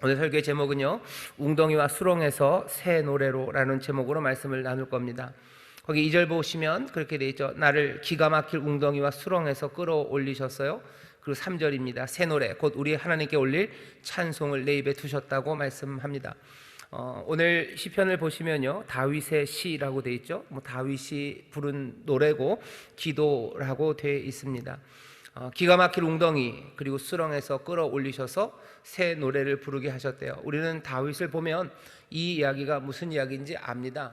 오늘 설교의 제목은요, 웅덩이와 수렁에서 새 노래로라는 제목으로 말씀을 나눌 겁니다. 거기 2절 보시면 그렇게 되어 있죠. 나를 기가 막힐 웅덩이와 수렁에서 끌어올리셨어요. 그리고 3절입니다. 새 노래, 곧 우리 하나님께 올릴 찬송을 내 입에 두셨다고 말씀합니다. 오늘 시편을 보시면요, 다윗의 시라고 되어 있죠. 다윗이 부른 노래고 기도라고 되어 있습니다. 기가 막힐 웅덩이 그리고 수렁에서 끌어올리셔서 새 노래를 부르게 하셨대요. 우리는 다윗을 보면 이 이야기가 무슨 이야기인지 압니다.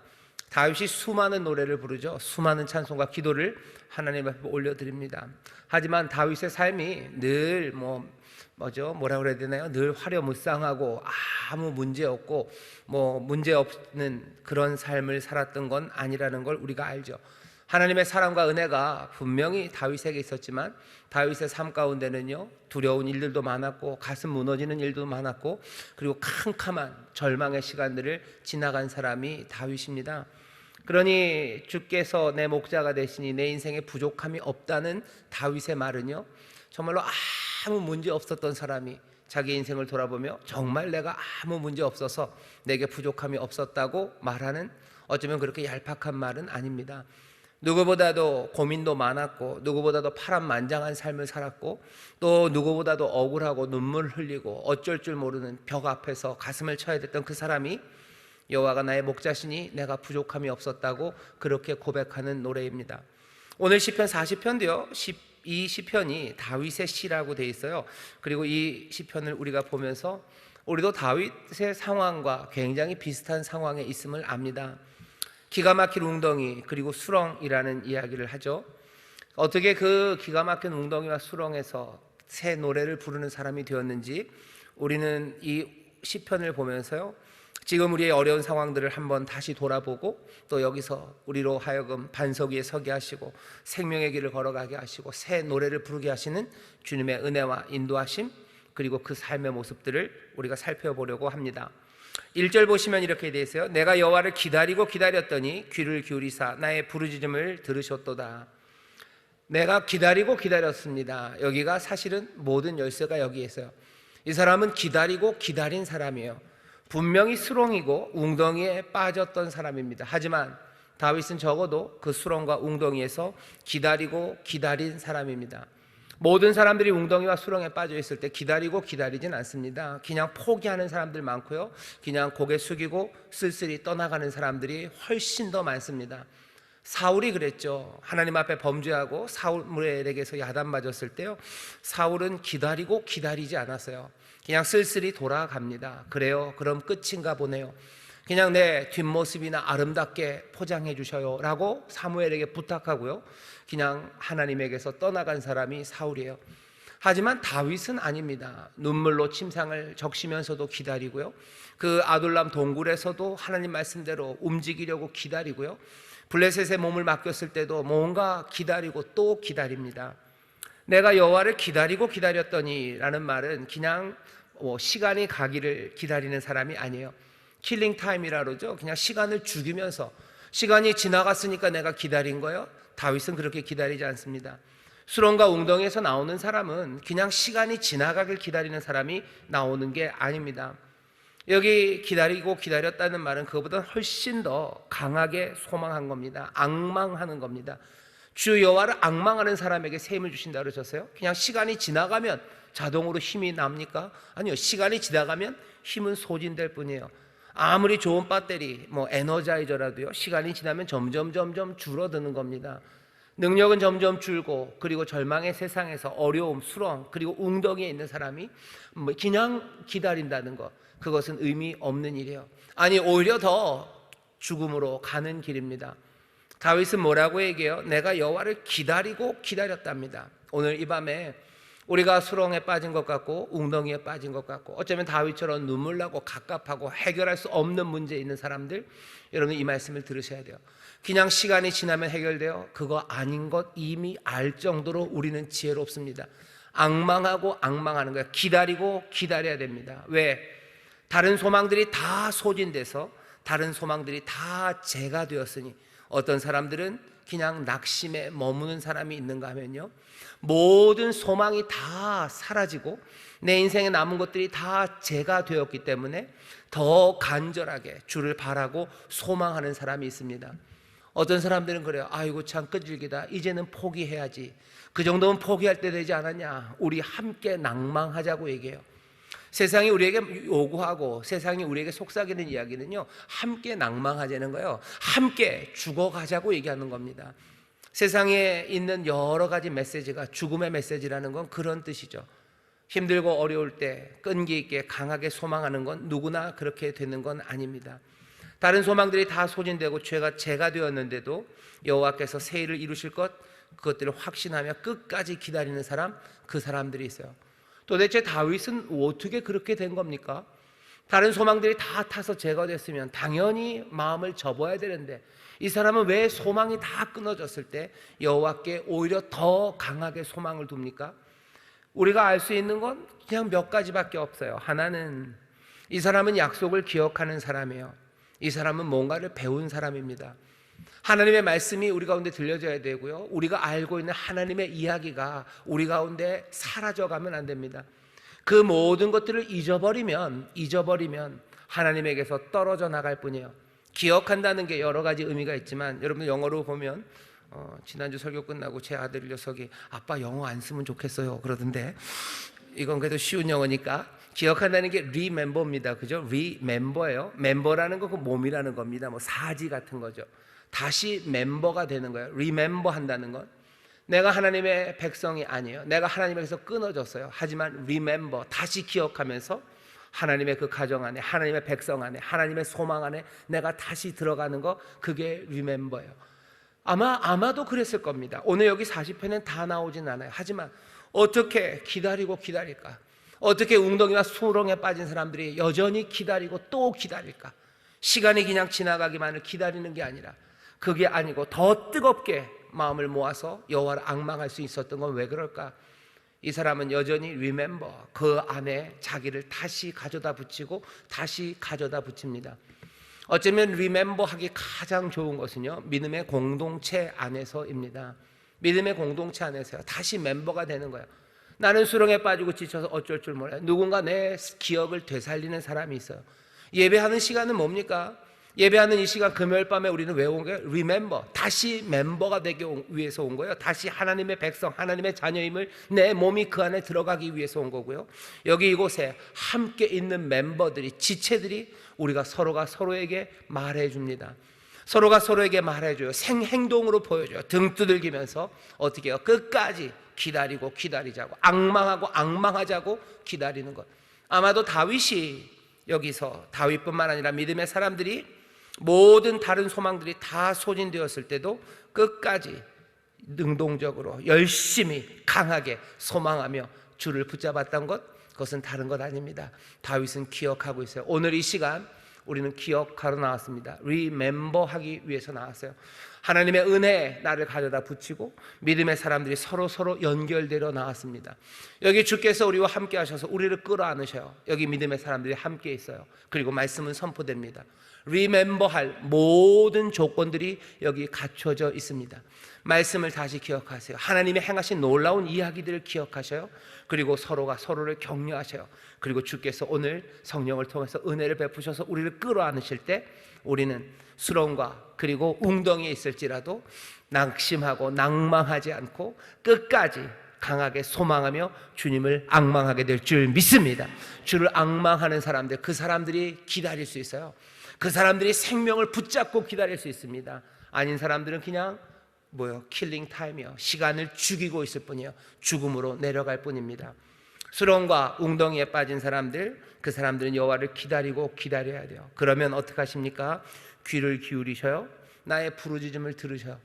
다윗이 수많은 노래를 부르죠. 수많은 찬송과 기도를 하나님 앞에 올려드립니다. 하지만 다윗의 삶이 늘 뭐라 그래야 되나요? 늘 화려무쌍하고 아무 문제 없고 문제 없는 그런 삶을 살았던 건 아니라는 걸 우리가 알죠. 하나님의 사랑과 은혜가 분명히 다윗에게 있었지만 다윗의 삶 가운데는요, 두려운 일들도 많았고 가슴 무너지는 일도 많았고 그리고 캄캄한 절망의 시간들을 지나간 사람이 다윗입니다. 그러니 주께서 내 목자가 되시니 내 인생에 부족함이 없다는 다윗의 말은요, 정말로 아무 문제 없었던 사람이 자기 인생을 돌아보며 정말 내가 아무 문제 없어서 내게 부족함이 없었다고 말하는, 어쩌면 그렇게 얄팍한 말은 아닙니다. 누구보다도 고민도 많았고 누구보다도 파란만장한 삶을 살았고 또 누구보다도 억울하고 눈물 흘리고 어쩔 줄 모르는 벽 앞에서 가슴을 쳐야 됐던 그 사람이 여호와가 나의 목자시니 내가 부족함이 없었다고 그렇게 고백하는 노래입니다. 오늘 시편 40편도요, 이 시편이 다윗의 시라고 되어 있어요. 그리고 이 시편을 우리가 보면서 우리도 다윗의 상황과 굉장히 비슷한 상황에 있음을 압니다. 기가 막힌 웅덩이 그리고 수렁이라는 이야기를 하죠. 어떻게 그 기가 막힌 웅덩이와 수렁에서 새 노래를 부르는 사람이 되었는지 우리는 이 시편을 보면서요, 지금 우리의 어려운 상황들을 한번 다시 돌아보고 또 여기서 우리로 하여금 반석 위에 서게 하시고 생명의 길을 걸어가게 하시고 새 노래를 부르게 하시는 주님의 은혜와 인도하심 그리고 그 삶의 모습들을 우리가 살펴보려고 합니다. 1절 보시면 이렇게 되어 있어요. 내가 여호와를 기다리고 기다렸더니 귀를 기울이사 나의 부르짖음을 들으셨도다. 내가 기다리고 기다렸습니다. 여기가 사실은 모든 열쇠가 여기에 있어요. 이 사람은 기다리고 기다린 사람이에요. 분명히 수렁이고 웅덩이에 빠졌던 사람입니다. 하지만 다윗은 적어도 그 수렁과 웅덩이에서 기다리고 기다린 사람입니다. 모든 사람들이 웅덩이와 수렁에 빠져 있을 때 기다리고 기다리진 않습니다. 그냥 포기하는 사람들 많고요, 그냥 고개 숙이고 쓸쓸히 떠나가는 사람들이 훨씬 더 많습니다. 사울이 그랬죠. 하나님 앞에 범죄하고 사울에게서 야단 맞았을 때요, 사울은 기다리고 기다리지 않았어요. 그냥 쓸쓸히 돌아갑니다. 그래요, 그럼 끝인가 보네요. 그냥 내 뒷모습이나 아름답게 포장해 주셔요 라고 사무엘에게 부탁하고요, 그냥 하나님에게서 떠나간 사람이 사울이에요. 하지만 다윗은 아닙니다. 눈물로 침상을 적시면서도 기다리고요, 그 아둘람 동굴에서도 하나님 말씀대로 움직이려고 기다리고요, 블레셋의 몸을 맡겼을 때도 뭔가 기다리고 또 기다립니다. 내가 여호와를 기다리고 기다렸더니 라는 말은 그냥 시간이 가기를 기다리는 사람이 아니에요. 킬링 타임이라 그러죠. 그냥 시간을 죽이면서 시간이 지나갔으니까 내가 기다린 거예요. 다윗은 그렇게 기다리지 않습니다. 수렁과 웅덩이에서 나오는 사람은 그냥 시간이 지나가길 기다리는 사람이 나오는 게 아닙니다. 여기 기다리고 기다렸다는 말은 그거보다 훨씬 더 강하게 소망한 겁니다. 앙망하는 겁니다. 주 여호와를 앙망하는 사람에게 새 힘을 주신다 그러셨어요. 그냥 시간이 지나가면 자동으로 힘이 납니까? 아니요, 시간이 지나가면 힘은 소진될 뿐이에요. 아무리 좋은 배터리, 에너자이저라도요, 시간이 지나면 점점 줄어드는 겁니다. 능력은 점점 줄고, 그리고 절망의 세상에서 어려움, 수렁, 그리고 웅덩이에 있는 사람이 그냥 기다린다는 것, 그것은 의미 없는 일이에요. 아니, 오히려 더 죽음으로 가는 길입니다. 다윗은 뭐라고 얘기해요? 내가 여호와를 기다리고 기다렸답니다. 오늘 이 밤에 우리가 수렁에 빠진 것 같고 웅덩이에 빠진 것 같고 어쩌면 다윗처럼 눈물 나고 갑갑하고 해결할 수 없는 문제에 있는 사람들, 여러분 이 말씀을 들으셔야 돼요. 그냥 시간이 지나면 해결돼요? 그거 아닌 것 이미 알 정도로 우리는 지혜롭습니다. 앙망하고 앙망하는 거예요. 기다리고 기다려야 됩니다. 왜? 다른 소망들이 다 소진돼서 다른 소망들이 다 재가 되었으니 어떤 사람들은 그냥 낙심에 머무는 사람이 있는가 하면요, 모든 소망이 다 사라지고 내 인생에 남은 것들이 다 죄가 되었기 때문에 더 간절하게 주를 바라고 소망하는 사람이 있습니다. 어떤 사람들은 그래요. 아이고 참 끈질기다, 이제는 포기해야지. 그 정도면 포기할 때 되지 않았냐, 우리 함께 낭망하자고 얘기해요. 세상이 우리에게 요구하고 세상이 우리에게 속삭이는 이야기는요, 함께 낭망하자는 거예요. 함께 죽어가자고 얘기하는 겁니다. 세상에 있는 여러 가지 메시지가 죽음의 메시지라는 건 그런 뜻이죠. 힘들고 어려울 때 끈기 있게 강하게 소망하는 건 누구나 그렇게 되는 건 아닙니다. 다른 소망들이 다 소진되고 죄가 되었는데도 여호와께서 새 일을 이루실 것, 그것들을 확신하며 끝까지 기다리는 사람, 그 사람들이 있어요. 도대체 다윗은 어떻게 그렇게 된 겁니까? 다른 소망들이 다 타서 제거됐으면 당연히 마음을 접어야 되는데, 이 사람은 왜 소망이 다 끊어졌을 때 여호와께 오히려 더 강하게 소망을 둡니까? 우리가 알 수 있는 건 그냥 몇 가지밖에 없어요. 하나는, 이 사람은 약속을 기억하는 사람이에요. 이 사람은 뭔가를 배운 사람입니다. 하나님의 말씀이 우리 가운데 들려져야 되고요, 우리가 알고 있는 하나님의 이야기가 우리 가운데 사라져가면 안 됩니다. 그 모든 것들을 잊어버리면 하나님에게서 떨어져 나갈 뿐이에요. 기억한다는 게 여러 가지 의미가 있지만, 여러분 영어로 보면 지난주 설교 끝나고 제 아들 녀석이 아빠 영어 안 쓰면 좋겠어요 그러던데, 이건 그래도 쉬운 영어니까. 기억한다는 게 remember입니다. 그죠? remember예요. 멤버라는 거 그 몸이라는 겁니다. 뭐 사지 같은 거죠. 다시 멤버가 되는 거예요. remember 한다는 건, 내가 하나님의 백성이 아니에요. 내가 하나님에게서 끊어졌어요. 하지만 remember, 다시 기억하면서 하나님의 그 가정 안에, 하나님의 백성 안에, 하나님의 소망 안에 내가 다시 들어가는 거, 그게 remember예요. 아마도 그랬을 겁니다. 오늘 여기 40편엔 다 나오진 않아요. 하지만 어떻게 기다릴까? 어떻게 웅덩이와 수렁에 빠진 사람들이 여전히 기다리고 또 기다릴까? 시간이 그냥 지나가기만을 기다리는 게 아니라, 그게 아니고 더 뜨겁게 마음을 모아서 여호와를 앙망할 수 있었던 건 왜 그럴까? 이 사람은 여전히 remember, 그 안에 자기를 다시 가져다 붙이고 다시 가져다 붙입니다. 어쩌면 remember 하기 가장 좋은 것은요, 믿음의 공동체 안에서입니다. 믿음의 공동체 안에서요, 다시 멤버가 되는 거예요. 나는 수렁에 빠지고 지쳐서 어쩔 줄 몰라요. 누군가 내 기억을 되살리는 사람이 있어요. 예배하는 시간은 뭡니까? 예배하는 이 시간, 금요일 밤에 우리는 왜 온 거예요? remember, 다시 멤버가 되기 위해서 온 거예요. 다시 하나님의 백성, 하나님의 자녀임을 내 몸이 그 안에 들어가기 위해서 온 거고요. 여기 이곳에 함께 있는 멤버들이, 지체들이 우리가 서로가 서로에게 말해줍니다. 서로가 서로에게 말해줘요. 생행동으로 보여줘요. 등 두들기면서 어떻게 해요? 끝까지 기다리자고, 앙망하자고 기다리는 것. 아마도 다윗이 여기서, 다윗뿐만 아니라 믿음의 사람들이 모든 다른 소망들이 다 소진되었을 때도 끝까지 능동적으로 열심히 강하게 소망하며 주를 붙잡았던 것, 그것은 다른 것 아닙니다. 다윗은 기억하고 있어요. 오늘 이 시간 우리는 기억하러 나왔습니다. remember 하기 위해서 나왔어요. 하나님의 은혜에 나를 가져다 붙이고 믿음의 사람들이 서로 연결되러 나왔습니다. 여기 주께서 우리와 함께 하셔서 우리를 끌어안으셔요. 여기 믿음의 사람들이 함께 있어요. 그리고 말씀은 선포됩니다. remember 할 모든 조건들이 여기 갖춰져 있습니다. 말씀을 다시 기억하세요. 하나님의 행하신 놀라운 이야기들을 기억하셔요. 그리고 서로가 서로를 격려하셔요. 그리고 주께서 오늘 성령을 통해서 은혜를 베푸셔서 우리를 끌어안으실 때, 우리는 수렁과 그리고 웅덩이에 있을지라도 낙심하고 낭망하지 않고 끝까지 강하게 소망하며 주님을 앙망하게 될 줄 믿습니다. 주를 앙망하는 사람들, 그 사람들이 기다릴 수 있어요. 그 사람들이 생명을 붙잡고 기다릴 수 있습니다. 아닌 사람들은 그냥 킬링 타임이요, 시간을 죽이고 있을 뿐이에요. 죽음으로 내려갈 뿐입니다. 수렁과 웅덩이에 빠진 사람들, 그 사람들은 여호와를 기다려야 돼요. 그러면 어떻게 하십니까? 귀를 기울이셔요. 나의 부르짖음을 들으셔요.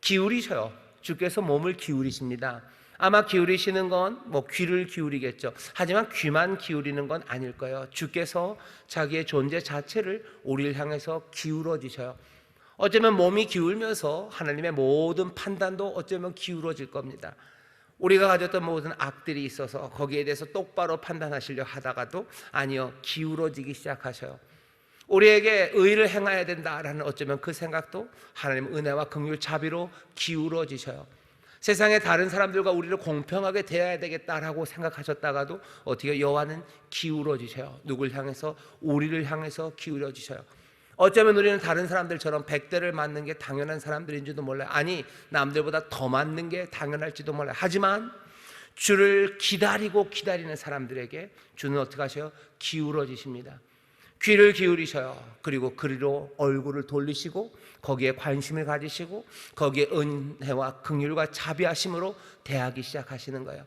기울이셔요. 주께서 몸을 기울이십니다. 아마 기울이시는 건 귀를 기울이겠죠. 하지만 귀만 기울이는 건 아닐 거예요. 주께서 자기의 존재 자체를 우리를 향해서 기울어지셔요. 어쩌면 몸이 기울면서 하나님의 모든 판단도 어쩌면 기울어질 겁니다. 우리가 가졌던 모든 악들이 있어서 거기에 대해서 똑바로 판단하시려 하다가도 아니요, 기울어지기 시작하셔요. 우리에게 의를 행해야 된다라는 어쩌면 그 생각도 하나님의 은혜와 긍휼 자비로 기울어지셔요. 세상의 다른 사람들과 우리를 공평하게 대해야 되겠다라고 생각하셨다가도 어떻게 여호와는 기울어지셔요. 누굴 향해서? 우리를 향해서 기울어지셔요. 어쩌면 우리는 다른 사람들처럼 100대를 맞는 게 당연한 사람들인지도 몰라요. 아니, 남들보다 더 맞는 게 당연할지도 몰라요. 하지만 주를 기다리는 사람들에게 주는 어떻게 하셔요? 기울어지십니다. 귀를 기울이셔요. 그리고 그리로 얼굴을 돌리시고 거기에 관심을 가지시고 거기에 은혜와 긍휼과 자비하심으로 대하기 시작하시는 거예요.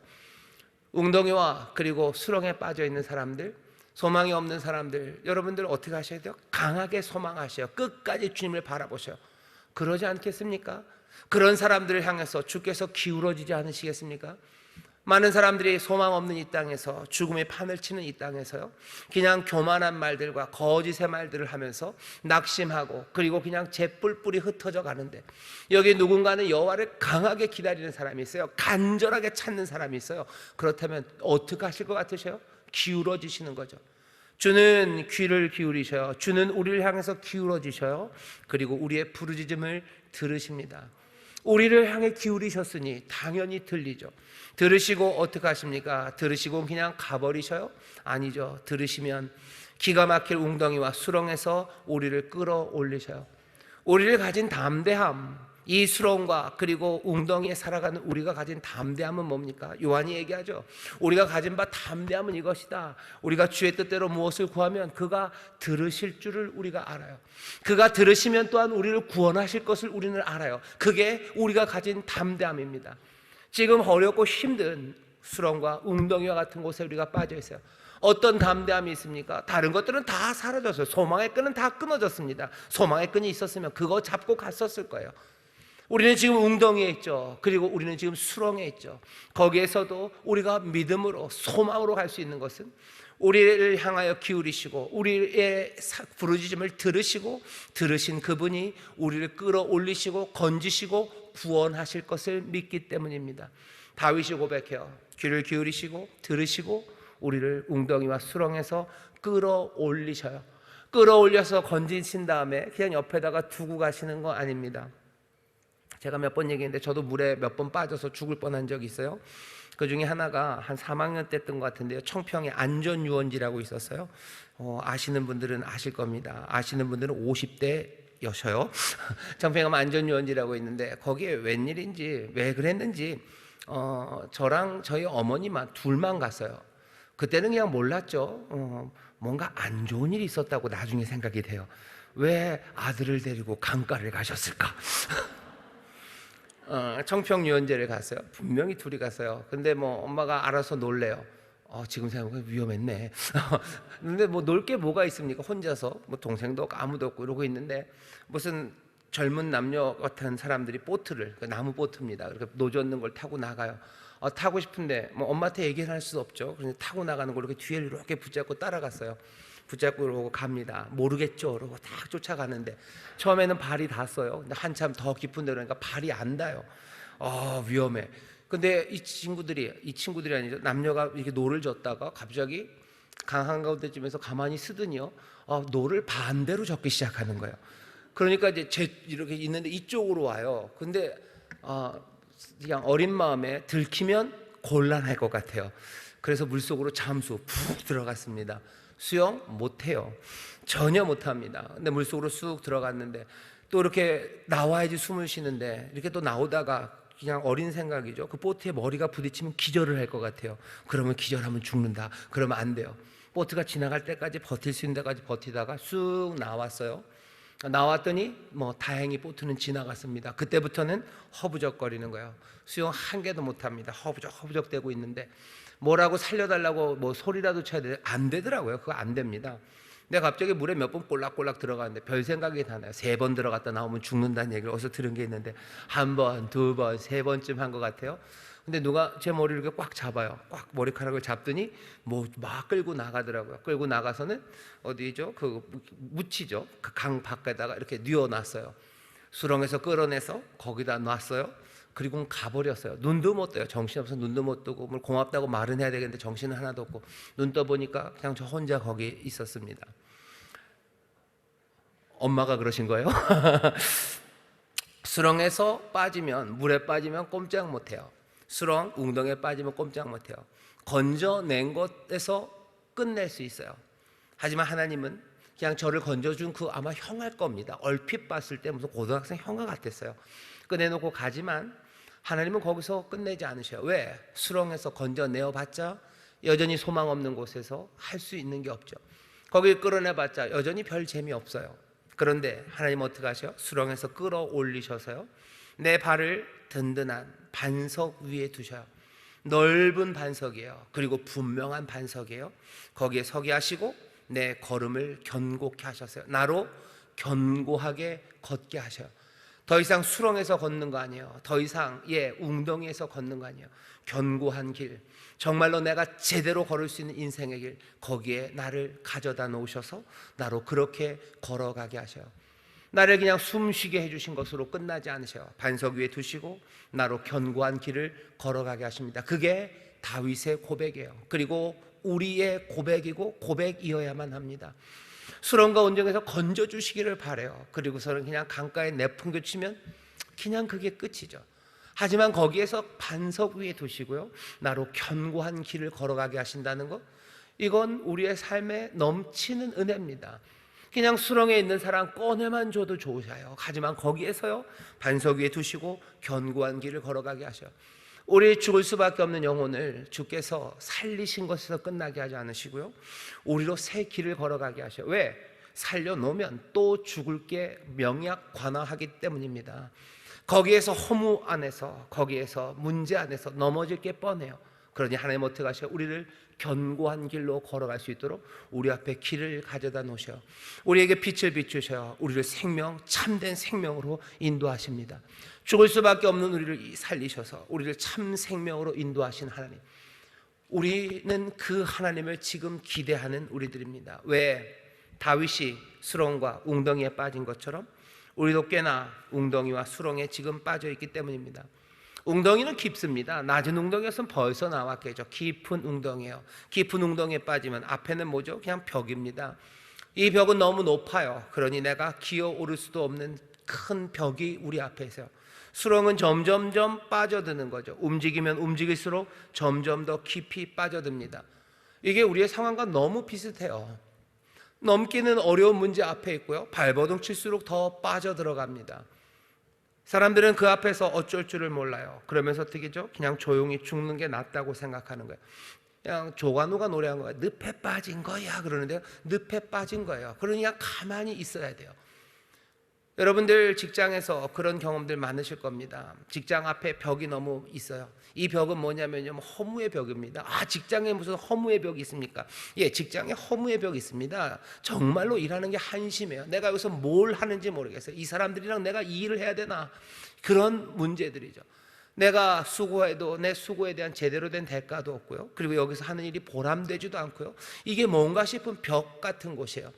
웅덩이와 그리고 수렁에 빠져 있는 사람들, 소망이 없는 사람들, 여러분들 어떻게 하셔야 돼요? 강하게 소망하셔요. 끝까지 주님을 바라보셔요. 그러지 않겠습니까? 그런 사람들을 향해서 주께서 기울어지지 않으시겠습니까? 많은 사람들이 소망 없는 이 땅에서, 죽음의 판을 치는 이 땅에서요, 그냥 교만한 말들과 거짓의 말들을 하면서 낙심하고 그리고 그냥 재뿔뿔이 흩어져 가는데, 여기 누군가는 여호와를 강하게 기다리는 사람이 있어요. 간절하게 찾는 사람이 있어요. 그렇다면 어떻게 하실 것 같으세요? 기울어지시는 거죠. 주는 귀를 기울이셔요. 주는 우리를 향해서 기울어지셔요. 그리고 우리의 부르짖음을 들으십니다. 우리를 향해 기울이셨으니 당연히 들리죠. 들으시고 어떻게 하십니까? 들으시고 그냥 가버리셔요? 아니죠. 들으시면 기가 막힐 웅덩이와 수렁에서 우리를 끌어올리셔요. 우리를 가진 담대함, 이 수렁과 그리고 웅덩이에 살아가는 우리가 가진 담대함은 뭡니까? 요한이 얘기하죠. 우리가 가진 바 담대함은 이것이다. 우리가 주의 뜻대로 무엇을 구하면 그가 들으실 줄을 우리가 알아요. 그가 들으시면 또한 우리를 구원하실 것을 우리는 알아요. 그게 우리가 가진 담대함입니다. 지금 어렵고 힘든 수렁과 웅덩이와 같은 곳에 우리가 빠져 있어요. 어떤 담대함이 있습니까? 다른 것들은 다 사라졌어요. 소망의 끈은 다 끊어졌습니다. 소망의 끈이 있었으면 그거 잡고 갔었을 거예요. 우리는 지금 웅덩이에 있죠. 그리고 우리는 지금 수렁에 있죠. 거기에서도 우리가 믿음으로, 소망으로 갈 수 있는 것은 우리를 향하여 기울이시고 우리의 부르짖음을 들으시고 들으신 그분이 우리를 끌어올리시고 건지시고 구원하실 것을 믿기 때문입니다. 다윗이 고백해요. 귀를 기울이시고 들으시고 우리를 웅덩이와 수렁에서 끌어올리셔요. 끌어올려서 건지신 다음에 그냥 옆에다가 두고 가시는 거 아닙니다. 제가 몇 번 얘기했는데 저도 물에 몇 번 빠져서 죽을 뻔한 적이 있어요. 그 중에 하나가 한 3학년 때였던 것 같은데요. 청평에 안전유원지라고 있었어요. 아시는 분들은 아실 겁니다. 아시는 분들은 50대여셔요. 청평에 가면 안전유원지라고 있는데 거기에 웬일인지 왜 그랬는지 저랑 저희 어머니만 둘만 갔어요. 그때는 그냥 몰랐죠. 뭔가 안 좋은 일이 있었다고 나중에 생각이 돼요. 왜 아들을 데리고 강가를 가셨을까? 청평유원지를 갔어요. 분명히 둘이 갔어요. 근데 뭐 엄마가 알아서 놀래요. 지금 생각해보면 위험했네. 근데 뭐 놀 게 뭐가 있습니까? 혼자서 뭐 동생도 없고 아무도 없고 이러고 있는데 무슨 젊은 남녀 같은 사람들이 보트를, 나무 보트입니다. 그렇게 노젓는 걸 타고 나가요. 타고 싶은데 뭐 엄마한테 얘기를 할 수 없죠. 그래서 타고 나가는 걸 이렇게 뒤에 이렇게 붙잡고 따라갔어요. 붙잡고 그러고 갑니다. 모르겠죠. 그러고 딱 쫓아가는데 처음에는 발이 닿았어요. 근데 한참 더 깊은 데로 가니까 발이 안 닿아요. 위험해. 근데 이 친구들이 아니죠. 남녀가 이렇게 노를 젓다가 갑자기 강 한가운데쯤에서 가만히 쓰더니요. 노를 반대로 젓기 시작하는 거예요. 그러니까 이제 이렇게 있는데 이쪽으로 와요. 근데 그냥 어린 마음에 들키면 곤란할 것 같아요. 그래서 물속으로 잠수 푹 들어갔습니다. 수영 못해요. 전혀 못합니다. 근데 물속으로 쑥 들어갔는데 또 이렇게 나와야지 숨을 쉬는데 이렇게 또 나오다가 그냥 어린 생각이죠. 그 보트에 머리가 부딪히면 기절을 할 것 같아요. 그러면 기절하면 죽는다. 그러면 안 돼요. 보트가 지나갈 때까지 버틸 수 있는 데까지 버티다가 쑥 나왔어요. 나왔더니 뭐 다행히 보트는 지나갔습니다. 그때부터는 허부적거리는 거예요. 수영 한 개도 못합니다. 허부적 대고 있는데 뭐라고 살려달라고 뭐 소리라도 쳐야 되는데 안 되더라고요. 그거 안 됩니다. 내가 갑자기 물에 몇 번 꼴락꼴락 들어가는데 별 생각이 다 나요. 3번 들어갔다 나오면 죽는다는 얘기를 어디서 들은 게 있는데 1번, 2번, 3번쯤 한 것 같아요. 근데 누가 제 머리를 이렇게 꽉 잡아요. 꽉 머리카락을 잡더니 뭐 막 끌고 나가더라고요. 끌고 나가서는 어디죠? 그 묻히죠. 그 강 밖에다가 이렇게 뉘어놨어요. 수렁에서 끌어내서 거기다 놨어요. 그리고 가버렸어요. 눈도 못 떠요. 정신없어서 눈도 못 뜨고 뭘 고맙다고 말은 해야 되겠는데 정신은 하나도 없고 눈 떠보니까 그냥 저 혼자 거기 있었습니다. 엄마가 그러신 거예요? 수렁에서 빠지면, 물에 빠지면 꼼짝 못해요. 수렁, 웅덩이에 빠지면 꼼짝 못해요. 건져낸 것에서 끝낼 수 있어요. 하지만 하나님은 그냥 저를 건져준 그 아마 형할 겁니다. 얼핏 봤을 때 무슨 고등학생 형아 같았어요. 꺼내놓고 가지만 하나님은 거기서 끝내지 않으셔요. 왜? 수렁에서 건져내어 봤자 여전히 소망 없는 곳에서 할 수 있는 게 없죠. 거기 끌어내봤자 여전히 별 재미없어요. 그런데 하나님 어떻게 하셔요? 수렁에서 끌어올리셔서요, 내 발을 든든한 반석 위에 두셔요. 넓은 반석이에요. 그리고 분명한 반석이에요. 거기에 서게 하시고 내 걸음을 견고케 하셨어요. 나로 견고하게 걷게 하셔요. 더 이상 수렁에서 걷는 거 아니에요. 더 이상 웅덩이에서 걷는 거 아니에요. 견고한 길, 정말로 내가 제대로 걸을 수 있는 인생의 길, 거기에 나를 가져다 놓으셔서 나로 그렇게 걸어가게 하셔요. 나를 그냥 숨쉬게 해주신 것으로 끝나지 않으셔요. 반석 위에 두시고 나로 견고한 길을 걸어가게 하십니다. 그게 다윗의 고백이에요. 그리고 우리의 고백이고 고백이어야만 합니다. 수렁과 온정에서 건져주시기를 바라요. 그리고서는 그냥 강가에 내팽개치면 그냥 그게 끝이죠. 하지만 거기에서 반석 위에 두시고요, 나로 견고한 길을 걸어가게 하신다는 것, 이건 우리의 삶에 넘치는 은혜입니다. 그냥 수렁에 있는 사람 꺼내만 줘도 좋으셔요. 하지만 거기에서요, 반석 위에 두시고 견고한 길을 걸어가게 하셔요. 우리 죽을 수밖에 없는 영혼을 주께서 살리신 것에서 끝나게 하지 않으시고요, 우리로 새 길을 걸어가게 하셔요. 왜? 살려놓으면 또 죽을 게 명약관화하기 때문입니다. 거기에서 허무 안에서, 거기에서 문제 안에서 넘어질 게 뻔해요. 그러니 하나님 어떻게 하셔요? 우리를 견고한 길로 걸어갈 수 있도록 우리 앞에 길을 가져다 놓으셔요. 우리에게 빛을 비추셔요. 우리를 생명, 참된 생명으로 인도하십니다. 죽을 수밖에 없는 우리를 살리셔서 우리를 참 생명으로 인도하신 하나님, 우리는 그 하나님을 지금 기대하는 우리들입니다. 왜? 다윗이 수렁과 웅덩이에 빠진 것처럼 우리도 꽤나 웅덩이와 수렁에 지금 빠져 있기 때문입니다. 웅덩이는 깊습니다. 낮은 웅덩이였으면 벌써 나왔겠죠. 깊은 웅덩이에요. 깊은 웅덩이에 빠지면 앞에는 뭐죠? 그냥 벽입니다. 이 벽은 너무 높아요. 그러니 내가 기어오를 수도 없는 큰 벽이 우리 앞에 있어요. 수렁은 점점점 빠져드는 거죠. 움직이면 움직일수록 점점 더 깊이 빠져듭니다. 이게 우리의 상황과 너무 비슷해요. 넘기는 어려운 문제 앞에 있고요, 발버둥 칠수록 더 빠져들어갑니다. 사람들은 그 앞에서 어쩔 줄을 몰라요. 그러면서 어떻게 죠? 그냥 조용히 죽는 게 낫다고 생각하는 거예요. 그냥 조관우가 노래한 거예요. 늪에 빠진 거야 그러는데요, 늪에 빠진 거예요. 그러니까 가만히 있어야 돼요. 여러분들 직장에서 그런 경험들 많으실 겁니다. 직장 앞에 벽이 너무 있어요. 이 벽은 뭐냐면요, 허무의 벽입니다. 직장에 무슨 허무의 벽이 있습니까? 직장에 허무의 벽이 있습니다. 정말로 일하는 게 한심해요. 내가 여기서 뭘 하는지 모르겠어요. 이 사람들이랑 내가 이 일을 해야 되나? 그런 문제들이죠. 내가 수고해도 내 수고에 대한 제대로 된 대가도 없고요, 그리고 여기서 하는 일이 보람되지도 않고요. 이게 뭔가 싶은 벽 같은 곳이에요.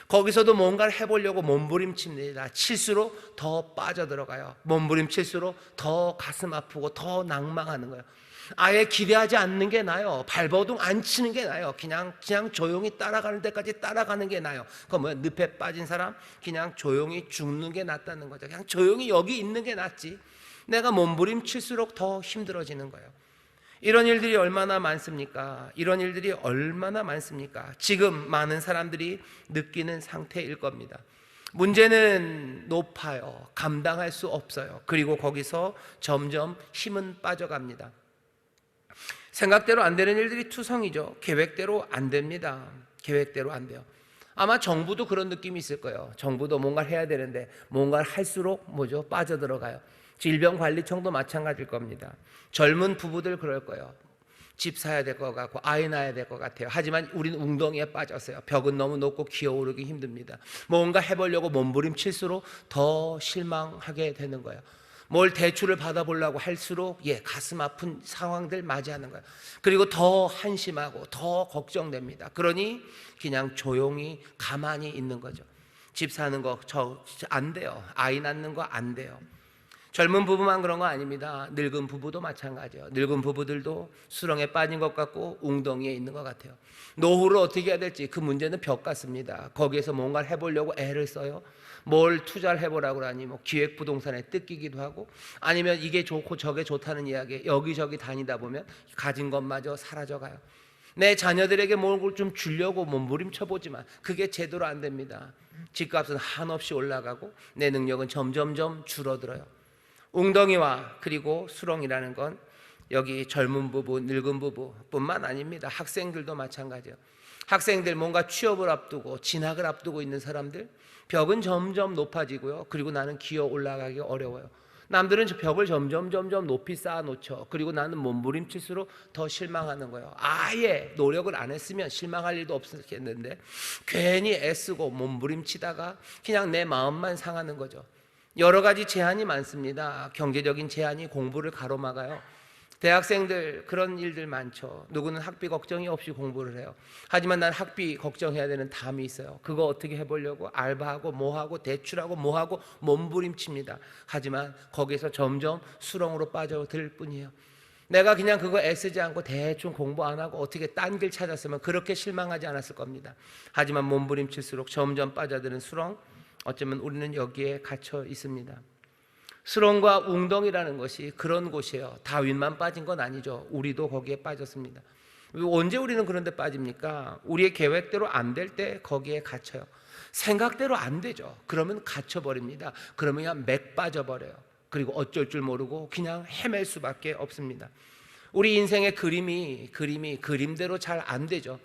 거기서도 뭔가를 해보려고 몸부림칩니다. 칠수록 더 빠져들어가요. 몸부림칠수록 더 가슴 아프고 더 낭망하는 거예요. 아예 기대하지 않는 게 나아요. 발버둥 안 치는 게 나아요. 그냥 조용히 따라가는 데까지 따라가는 게 나아요. 그건 뭐야? 늪에 빠진 사람 그냥 조용히 죽는 게 낫다는 거죠. 그냥 조용히 여기 있는 게 낫지. 내가 몸부림칠수록 더 힘들어지는 거예요. 이런 일들이 얼마나 많습니까? 이런 일들이 얼마나 많습니까? 지금 많은 사람들이 느끼는 상태일 겁니다. 문제는 높아요. 감당할 수 없어요. 그리고 거기서 점점 힘은 빠져갑니다. 생각대로 안 되는 일들이 투성이죠. 계획대로 안 됩니다. 계획대로 안 돼요. 아마 정부도 그런 느낌이 있을 거예요. 정부도 뭔가를 해야 되는데 뭔가를 할수록 뭐죠? 빠져들어가요. 질병관리청도 마찬가지일 겁니다. 젊은 부부들 그럴 거예요. 집 사야 될 것 같고 아이 낳아야 될 것 같아요. 하지만 우리는 웅덩이에 빠졌어요. 벽은 너무 높고 기어오르기 힘듭니다. 뭔가 해보려고 몸부림칠수록 더 실망하게 되는 거예요. 뭘 대출을 받아보려고 할수록 가슴 아픈 상황들 맞이하는 거예요. 그리고 더 한심하고 더 걱정됩니다. 그러니 그냥 조용히 가만히 있는 거죠. 집 사는 거 안 돼요. 아이 낳는 거 안 돼요. 젊은 부부만 그런 거 아닙니다. 늙은 부부도 마찬가지예요. 늙은 부부들도 수렁에 빠진 것 같고 웅덩이에 있는 것 같아요. 노후를 어떻게 해야 될지 그 문제는 벽 같습니다. 거기에서 뭔가를 해보려고 애를 써요. 뭘 투자를 해보라고 하니 뭐 기획부동산에 뜯기기도 하고, 아니면 이게 좋고 저게 좋다는 이야기에 여기저기 다니다 보면 가진 것마저 사라져가요. 내 자녀들에게 뭘 좀 주려고 몸부림쳐보지만 그게 제대로 안 됩니다. 집값은 한없이 올라가고 내 능력은 점점점 줄어들어요. 웅덩이와 그리고 수렁이라는 건 여기 젊은 부부, 늙은 부부뿐만 아닙니다. 학생들도 마찬가지예요. 학생들, 뭔가 취업을 앞두고 진학을 앞두고 있는 사람들, 벽은 점점 높아지고요. 그리고 나는 기어 올라가기 어려워요. 남들은 저 벽을 점점 높이 쌓아놓죠. 그리고 나는 몸부림칠수록 더 실망하는 거예요. 아예 노력을 안 했으면 실망할 일도 없었겠는데 괜히 애쓰고 몸부림치다가 그냥 내 마음만 상하는 거죠. 여러 가지 제한이 많습니다. 경제적인 제한이 공부를 가로막아요. 대학생들 그런 일들 많죠. 누구는 학비 걱정이 없이 공부를 해요. 하지만 난 학비 걱정해야 되는 담이 있어요. 그거 어떻게 해보려고 알바하고 뭐하고 대출하고 뭐하고 몸부림칩니다. 하지만 거기서 점점 수렁으로 빠져들 뿐이에요. 내가 그냥 그거 애쓰지 않고 대충 공부 안 하고 어떻게 딴 길 찾았으면 그렇게 실망하지 않았을 겁니다. 하지만 몸부림칠수록 점점 빠져드는 수렁, 어쩌면 우리는 여기에 갇혀 있습니다. 수렁과 웅덩이라는 것이 그런 곳이에요. 다윗만 빠진 건 아니죠. 우리도 거기에 빠졌습니다. 언제 우리는 그런 데 빠집니까? 우리의 계획대로 안 될 때 거기에 갇혀요. 생각대로 안 되죠. 그러면 갇혀버립니다. 그러면 그냥 맥 빠져버려요. 그리고 어쩔 줄 모르고 그냥 헤맬 수밖에 없습니다. 우리 인생의 그림대로 잘 안 되죠.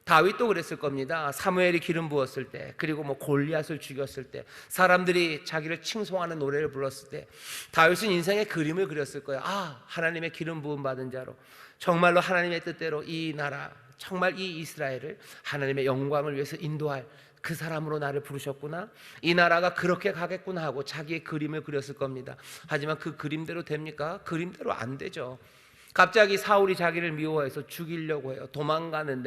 다윗도 그랬을 겁니다. 사무엘이 기름 부었을 때, 그리고 뭐 골리앗을 죽였을 때, 사람들이 자기를 칭송하는 노래를 불렀을 때 다윗은 인생의 그림을 그렸을 거예요. 아, 하나님의 기름 부음 받은 자로 정말로 하나님의 뜻대로 이 나라, 정말 이 이스라엘을 하나님의 영광을 위해서 인도할 그 사람으로 나를 부르셨구나, 이 나라가 그렇게 가겠구나 하고 자기의 그림을 그렸을 겁니다. 하지만 그 그림대로 됩니까? 그림대로 안 되죠. 갑자기 사울이 자기를 미워해서 죽이려고 해요. 도망가는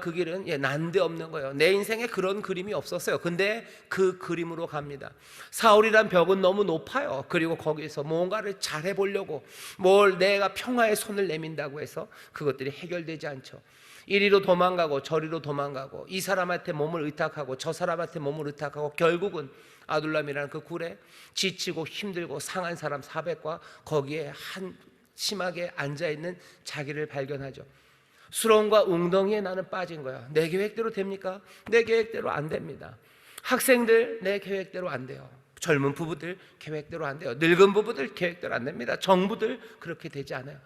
그 길은 난데없는 거예요. 내 인생에 그런 그림이 없었어요. 근데 그 그림으로 갑니다. 사울이란 벽은 너무 높아요. 그리고 거기서 뭔가를 잘해보려고, 뭘 내가 평화의 손을 내민다고 해서 그것들이 해결되지 않죠. 이리로 도망가고 저리로 도망가고, 이 사람한테 몸을 의탁하고 저 사람한테 몸을 의탁하고, 결국은 아둘람이라는 그 굴에 지치고 힘들고 상한 사람 400과 거기에 심하게 앉아있는 자기를 발견하죠. 수렁과 웅덩이에 나는 빠진 거야. 내 계획대로 됩니까? 내 계획대로 안 됩니다. 학생들 내 계획대로 안 돼요. 젊은 부부들 계획대로 안 돼요. 늙은 부부들 계획대로 안 됩니다. 정부들 그렇게 되지 않아요.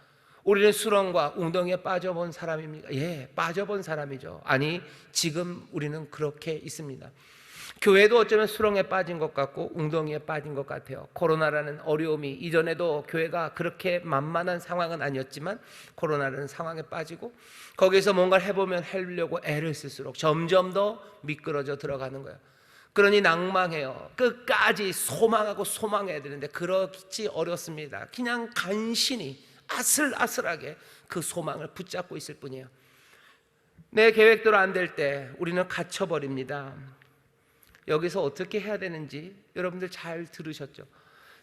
우리는 수렁과 웅덩이에 빠져본 사람입니까? 예, 빠져본 사람이죠. 아니, 지금 우리는 그렇게 있습니다. 교회도 어쩌면 수렁에 빠진 것 같고 웅덩이에 빠진 것 같아요. 코로나라는 어려움이, 이전에도 교회가 그렇게 만만한 상황은 아니었지만 코로나라는 상황에 빠지고 거기서 뭔가를 해보면 하려고 애를 쓸수록 점점 더 미끄러져 들어가는 거예요. 그러니 낭망해요. 끝까지 소망하고 소망해야 되는데 그렇지 어렵습니다. 그냥 간신히 아슬아슬하게 그 소망을 붙잡고 있을 뿐이에요. 내 계획대로 안 될 때 우리는 갇혀버립니다. 여기서 어떻게 해야 되는지 여러분들 잘 들으셨죠?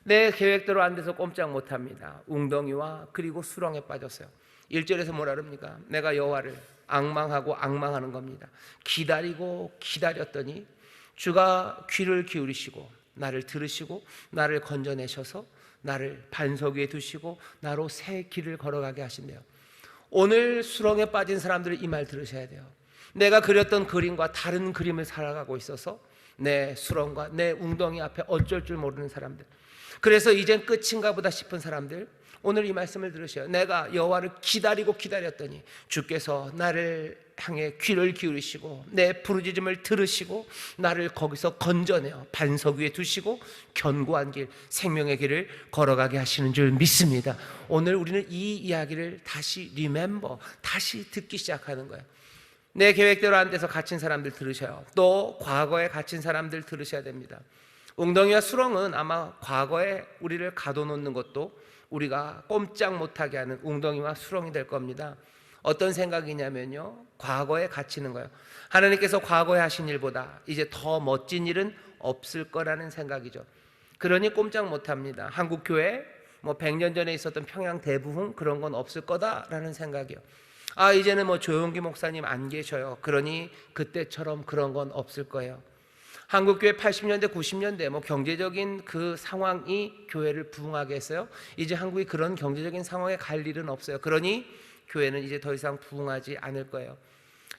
내 계획대로 안 돼서 꼼짝 못합니다. 웅덩이와 그리고 수렁에 빠졌어요. 1절에서 뭐라 그럽니까? 내가 여호와를 앙망하는 겁니다. 기다리고 기다렸더니 주가 귀를 기울이시고 나를 들으시고 나를 건져내셔서 나를 반석 위에 두시고 나로 새 길을 걸어가게 하신대요. 오늘 수렁에 빠진 사람들은 이 말 들으셔야 돼요. 내가 그렸던 그림과 다른 그림을 살아가고 있어서 내 수렁과 내 웅덩이 앞에 어쩔 줄 모르는 사람들, 그래서 이젠 끝인가 보다 싶은 사람들, 오늘 이 말씀을 들으셔요. 내가 여호와를 기다리고 기다렸더니 주께서 나를 향해 귀를 기울이시고 내 부르짖음을 들으시고 나를 거기서 건져내어 반석 위에 두시고 견고한 길, 생명의 길을 걸어가게 하시는 줄 믿습니다. 오늘 우리는 이 이야기를 다시 다시 듣기 시작하는 거예요. 내 계획대로 안 돼서 갇힌 사람들 들으셔요. 또 과거에 갇힌 사람들 들으셔야 됩니다. 웅덩이와 수렁은 아마 과거에 우리를 가둬놓는 것도 우리가 꼼짝 못하게 하는 웅덩이와 수렁이 될 겁니다. 어떤 생각이냐면요, 과거에 갇히는 거예요. 하나님께서 과거에 하신 일보다 이제 더 멋진 일은 없을 거라는 생각이죠. 그러니 꼼짝 못합니다. 한국 교회 뭐 100년 전에 있었던 평양 대부흥 그런 건 없을 거다라는 생각이요. 이제는 뭐 조용기 목사님 안 계셔요. 그러니 그때처럼 그런 건 없을 거예요. 한국교회 80년대 90년대 뭐 경제적인 그 상황이 교회를 부흥하게 했어요. 이제 한국이 그런 경제적인 상황에 갈 일은 없어요. 그러니 교회는 이제 더 이상 부흥하지 않을 거예요.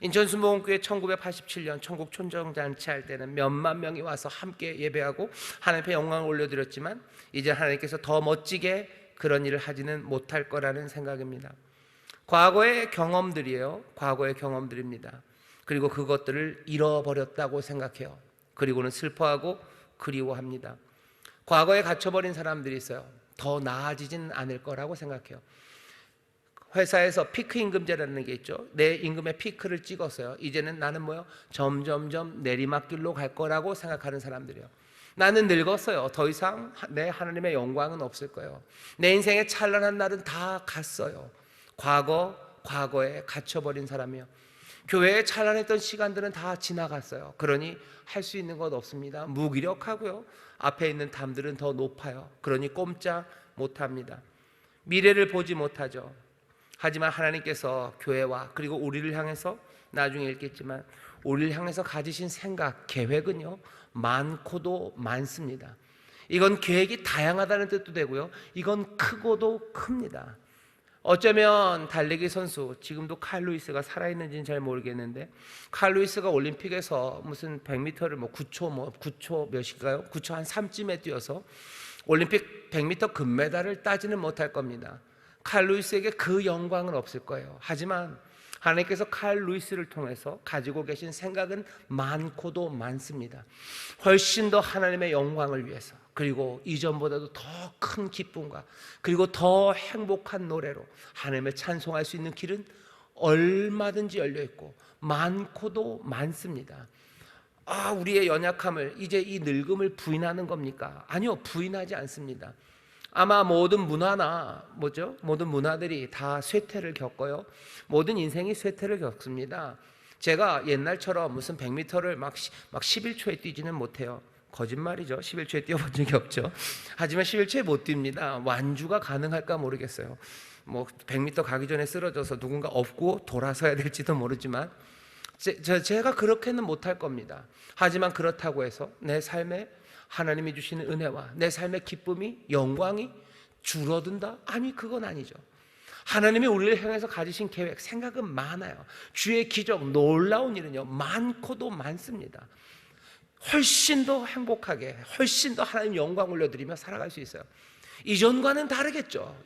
인천 순복음교회 1987년 천국 촌정잔치 할 때는 몇만 명이 와서 함께 예배하고 하나님 앞에 영광을 올려드렸지만 이제 하나님께서 더 멋지게 그런 일을 하지는 못할 거라는 생각입니다. 과거의 경험들이에요. 과거의 경험들입니다. 그리고 그것들을 잃어버렸다고 생각해요. 그리고는 슬퍼하고 그리워합니다. 과거에 갇혀버린 사람들이 있어요. 더 나아지진 않을 거라고 생각해요. 회사에서 피크 임금제라는 게 있죠. 내 임금의 피크를 찍었어요. 이제는 나는 점점점 내리막길로 갈 거라고 생각하는 사람들이요. 나는 늙었어요. 더 이상 내 하나님의 영광은 없을 거예요. 내 인생의 찬란한 날은 다 갔어요. 과거에 갇혀버린 사람이요. 교회에 찬란했던 시간들은 다 지나갔어요. 그러니 할 수 있는 것 없습니다. 무기력하고요. 앞에 있는 담들은 더 높아요. 그러니 꼼짝 못합니다. 미래를 보지 못하죠. 하지만 하나님께서 교회와 그리고 우리를 향해서 나중에 읽겠지만 우리를 향해서 가지신 생각, 계획은요 많고도 많습니다. 이건 계획이 다양하다는 뜻도 되고요. 이건 크고도 큽니다. 어쩌면 달리기 선수, 지금도 칼 루이스가 살아있는지는 잘 모르겠는데 칼 루이스가 올림픽에서 무슨 100m를 9초 몇일까요? 9초 한 3쯤에 뛰어서 올림픽 100m 금메달을 따지는 못할 겁니다. 칼 루이스에게 그 영광은 없을 거예요. 하지만 하나님께서 칼 루이스를 통해서 가지고 계신 생각은 많고도 많습니다. 훨씬 더 하나님의 영광을 위해서, 그리고 이전보다도 더 큰 기쁨과 그리고 더 행복한 노래로 하나님을 찬송할 수 있는 길은 얼마든지 열려있고 많고도 많습니다. 우리의 연약함을, 이제 이 늙음을 부인하는 겁니까? 아니요, 부인하지 않습니다. 아마 모든 문화들이 다 쇠퇴를 겪어요. 모든 인생이 쇠퇴를 겪습니다. 제가 옛날처럼 무슨 100m를 막 11초에 뛰지는 못해요. 거짓말이죠. 11초에 뛰어본 적이 없죠. 하지만 11초에 못 뜁니다. 완주가 가능할까 모르겠어요. 100m 가기 전에 쓰러져서 누군가 업고 돌아서야 될지도 모르지만 제가 그렇게는 못할 겁니다. 하지만 그렇다고 해서 내 삶에 하나님이 주시는 은혜와 내 삶의 기쁨이, 영광이 줄어든다? 아니, 그건 아니죠. 하나님이 우리를 향해서 가지신 계획, 생각은 많아요. 주의 기적, 놀라운 일은요 많고도 많습니다. 훨씬 더 행복하게, 훨씬 더 하나님 영광 올려드리며 살아갈 수 있어요. 이전과는 다르겠죠.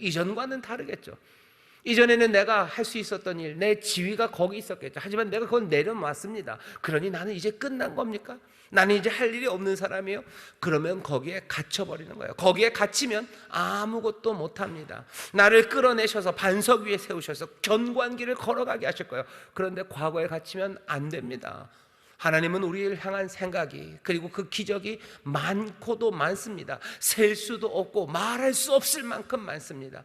이전에는 내가 할 수 있었던 일, 내 지위가 거기 있었겠죠. 하지만 내가 그건 내려놨습니다. 그러니 나는 이제 끝난 겁니까? 나는 이제 할 일이 없는 사람이에요? 그러면 거기에 갇혀버리는 거예요. 거기에 갇히면 아무것도 못합니다. 나를 끌어내셔서 반석 위에 세우셔서 견고한 길을 걸어가게 하실 거예요. 그런데 과거에 갇히면 안 됩니다. 하나님은 우리를 향한 생각이, 그리고 그 기적이 많고도 많습니다. 셀 수도 없고 말할 수 없을 만큼 많습니다.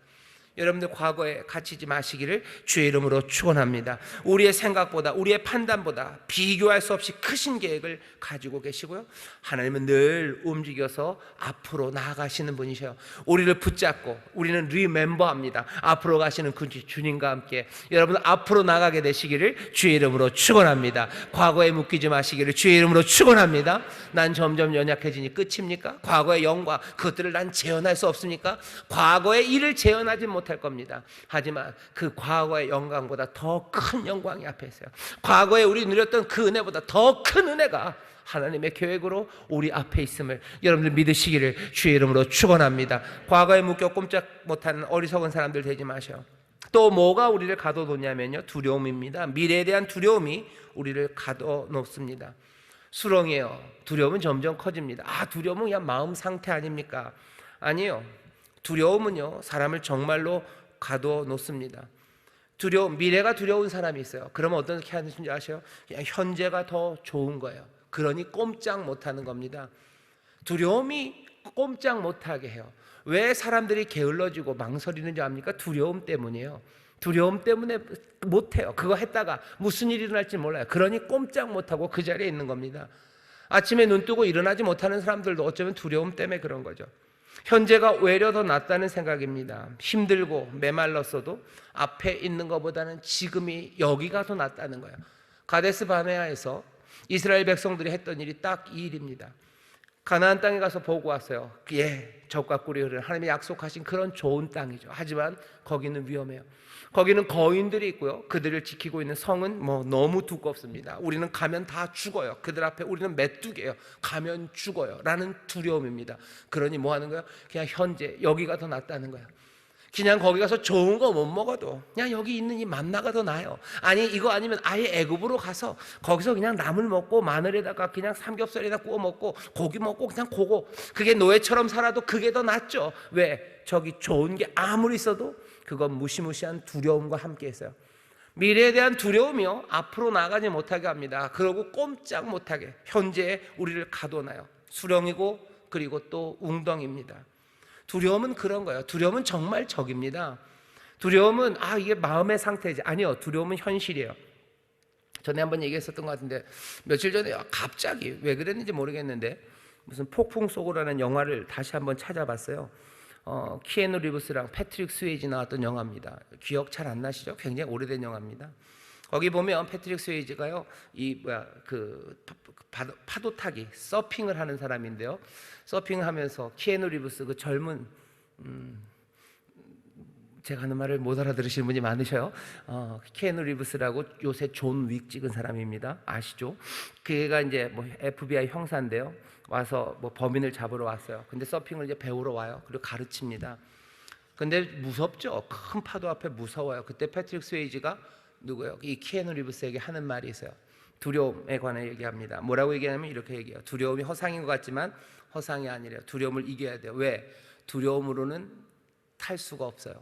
여러분들 과거에 갇히지 마시기를 주의 이름으로 축원합니다. 우리의 생각보다, 우리의 판단보다 비교할 수 없이 크신 계획을 가지고 계시고요, 하나님은 늘 움직여서 앞으로 나아가시는 분이셔요. 우리를 붙잡고 우리는 리멤버합니다. 앞으로 가시는 그 주님과 함께 여러분 앞으로 나가게 되시기를 주의 이름으로 축원합니다. 과거에 묶이지 마시기를 주의 이름으로 축원합니다. 난 점점 연약해지니 끝입니까? 과거의 영광, 그것들을 난 재현할 수 없습니까? 과거의 일을 재현하지 못할 겁니다. 하지만 그 과거의 영광보다 더 큰 영광이 앞에 있어요. 과거에 우리 누렸던 그 은혜보다 더 큰 은혜가 하나님의 계획으로 우리 앞에 있음을 여러분들 믿으시기를 주의 이름으로 축원합니다. 과거에 묶여 꼼짝 못하는 어리석은 사람들 되지 마셔요. 또 뭐가 우리를 가둬놓냐면요, 두려움입니다. 미래에 대한 두려움이 우리를 가둬놓습니다. 수렁이에요. 두려움은 점점 커집니다. 두려움은 그냥 마음 상태 아닙니까? 아니요. 두려움은요 사람을 정말로 가둬놓습니다. 미래가 두려운 사람이 있어요. 그러면 어떻게 하는지 아세요? 그냥 현재가 더 좋은 거예요. 그러니 꼼짝 못하는 겁니다. 두려움이 꼼짝 못하게 해요. 왜 사람들이 게을러지고 망설이는지 압니까? 두려움 때문이에요. 두려움 때문에 못해요. 그거 했다가 무슨 일이 일어날지 몰라요. 그러니 꼼짝 못하고 그 자리에 있는 겁니다. 아침에 눈 뜨고 일어나지 못하는 사람들도 어쩌면 두려움 때문에 그런 거죠. 현재가 오히려 더 낫다는 생각입니다. 힘들고 메말랐어도 앞에 있는 것보다는 지금이 여기가 더 낫다는 거예요. 가데스 바네아에서 이스라엘 백성들이 했던 일이 딱 이 일입니다. 가나안 땅에 가서 보고 왔어요. 젖과 꿀이 흐르는 하나님이 약속하신 그런 좋은 땅이죠. 하지만 거기는 위험해요. 거기는 거인들이 있고요. 그들을 지키고 있는 성은 너무 두껍습니다. 우리는 가면 다 죽어요. 그들 앞에 우리는 메뚜기예요. 가면 죽어요. 라는 두려움입니다. 그러니 뭐 하는 거예요? 그냥 현재 여기가 더 낫다는 거예요. 그냥 거기 가서 좋은 거 못 먹어도 그냥 여기 있는 이 만나가 더 나아요. 아니 이거 아니면 아예 애굽으로 가서 거기서 그냥 나물 먹고 마늘에다가 그냥 삼겹살에다 구워 먹고 고기 먹고 그냥 그게 노예처럼 살아도 그게 더 낫죠. 왜? 저기 좋은 게 아무리 있어도 그건 무시무시한 두려움과 함께 있어요. 미래에 대한 두려움이요 앞으로 나가지 못하게 합니다. 그러고 꼼짝 못하게 현재에 우리를 가둬놔요. 수렁이고 그리고 또 웅덩이입니다. 두려움은 그런 거예요. 두려움은 정말 적입니다. 두려움은 이게 마음의 상태지. 아니요, 두려움은 현실이에요. 전에 한번 얘기했었던 것 같은데 며칠 전에 갑자기 왜 그랬는지 모르겠는데 무슨 폭풍 속으로라는 영화를 다시 한번 찾아봤어요. 키아누 리브스랑 패트릭 스웨이지 나왔던 영화입니다. 기억 잘 안 나시죠? 굉장히 오래된 영화입니다. 거기 보면 패트릭 스웨이지가요 파도 타기 서핑을 하는 사람인데요. 서핑을 하면서 키아누 리브스 그 젊은 제가 하는 말을 못 알아들으시는 분이 많으셔요. 키아누 리브스라고 요새 존 윅 찍은 사람입니다. 아시죠? 그가 이제 FBI 형사인데요. 와서 범인을 잡으러 왔어요. 근데 서핑을 이제 배우러 와요. 그리고 가르칩니다. 근데 무섭죠. 큰 파도 앞에 무서워요. 그때 패트릭 스웨이지가 누구예요? 이 키아누 리브스에게 하는 말이 있어요. 두려움에 관해 얘기합니다. 뭐라고 얘기하냐면 이렇게 얘기해요. 두려움이 허상인 것 같지만 허상이 아니래요. 두려움을 이겨야 돼요. 왜? 두려움으로는 탈 수가 없어요.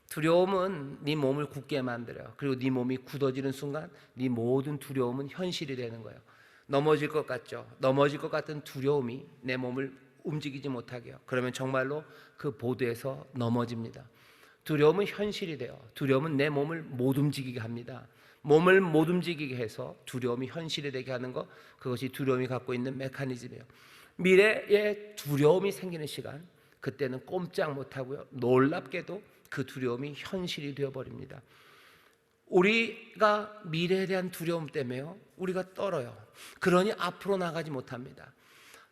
두려움은 네 몸을 굳게 만들어요. 그리고 네 몸이 굳어지는 순간 네 모든 두려움은 현실이 되는 거예요. 넘어질 것 같죠? 넘어질 것 같은 두려움이 내 몸을 움직이지 못하게 해요. 그러면 정말로 그 보드에서 넘어집니다. 두려움은 현실이 돼요. 두려움은 내 몸을 못 움직이게 합니다. 몸을 못 움직이게 해서 두려움이 현실이 되게 하는 것, 그것이 두려움이 갖고 있는 메커니즘이에요. 미래에 두려움이 생기는 시간, 그때는 꼼짝 못하고요. 놀랍게도 그 두려움이 현실이 되어버립니다. 우리가 미래에 대한 두려움 때문에요, 우리가 떨어요. 그러니 앞으로 나가지 못합니다.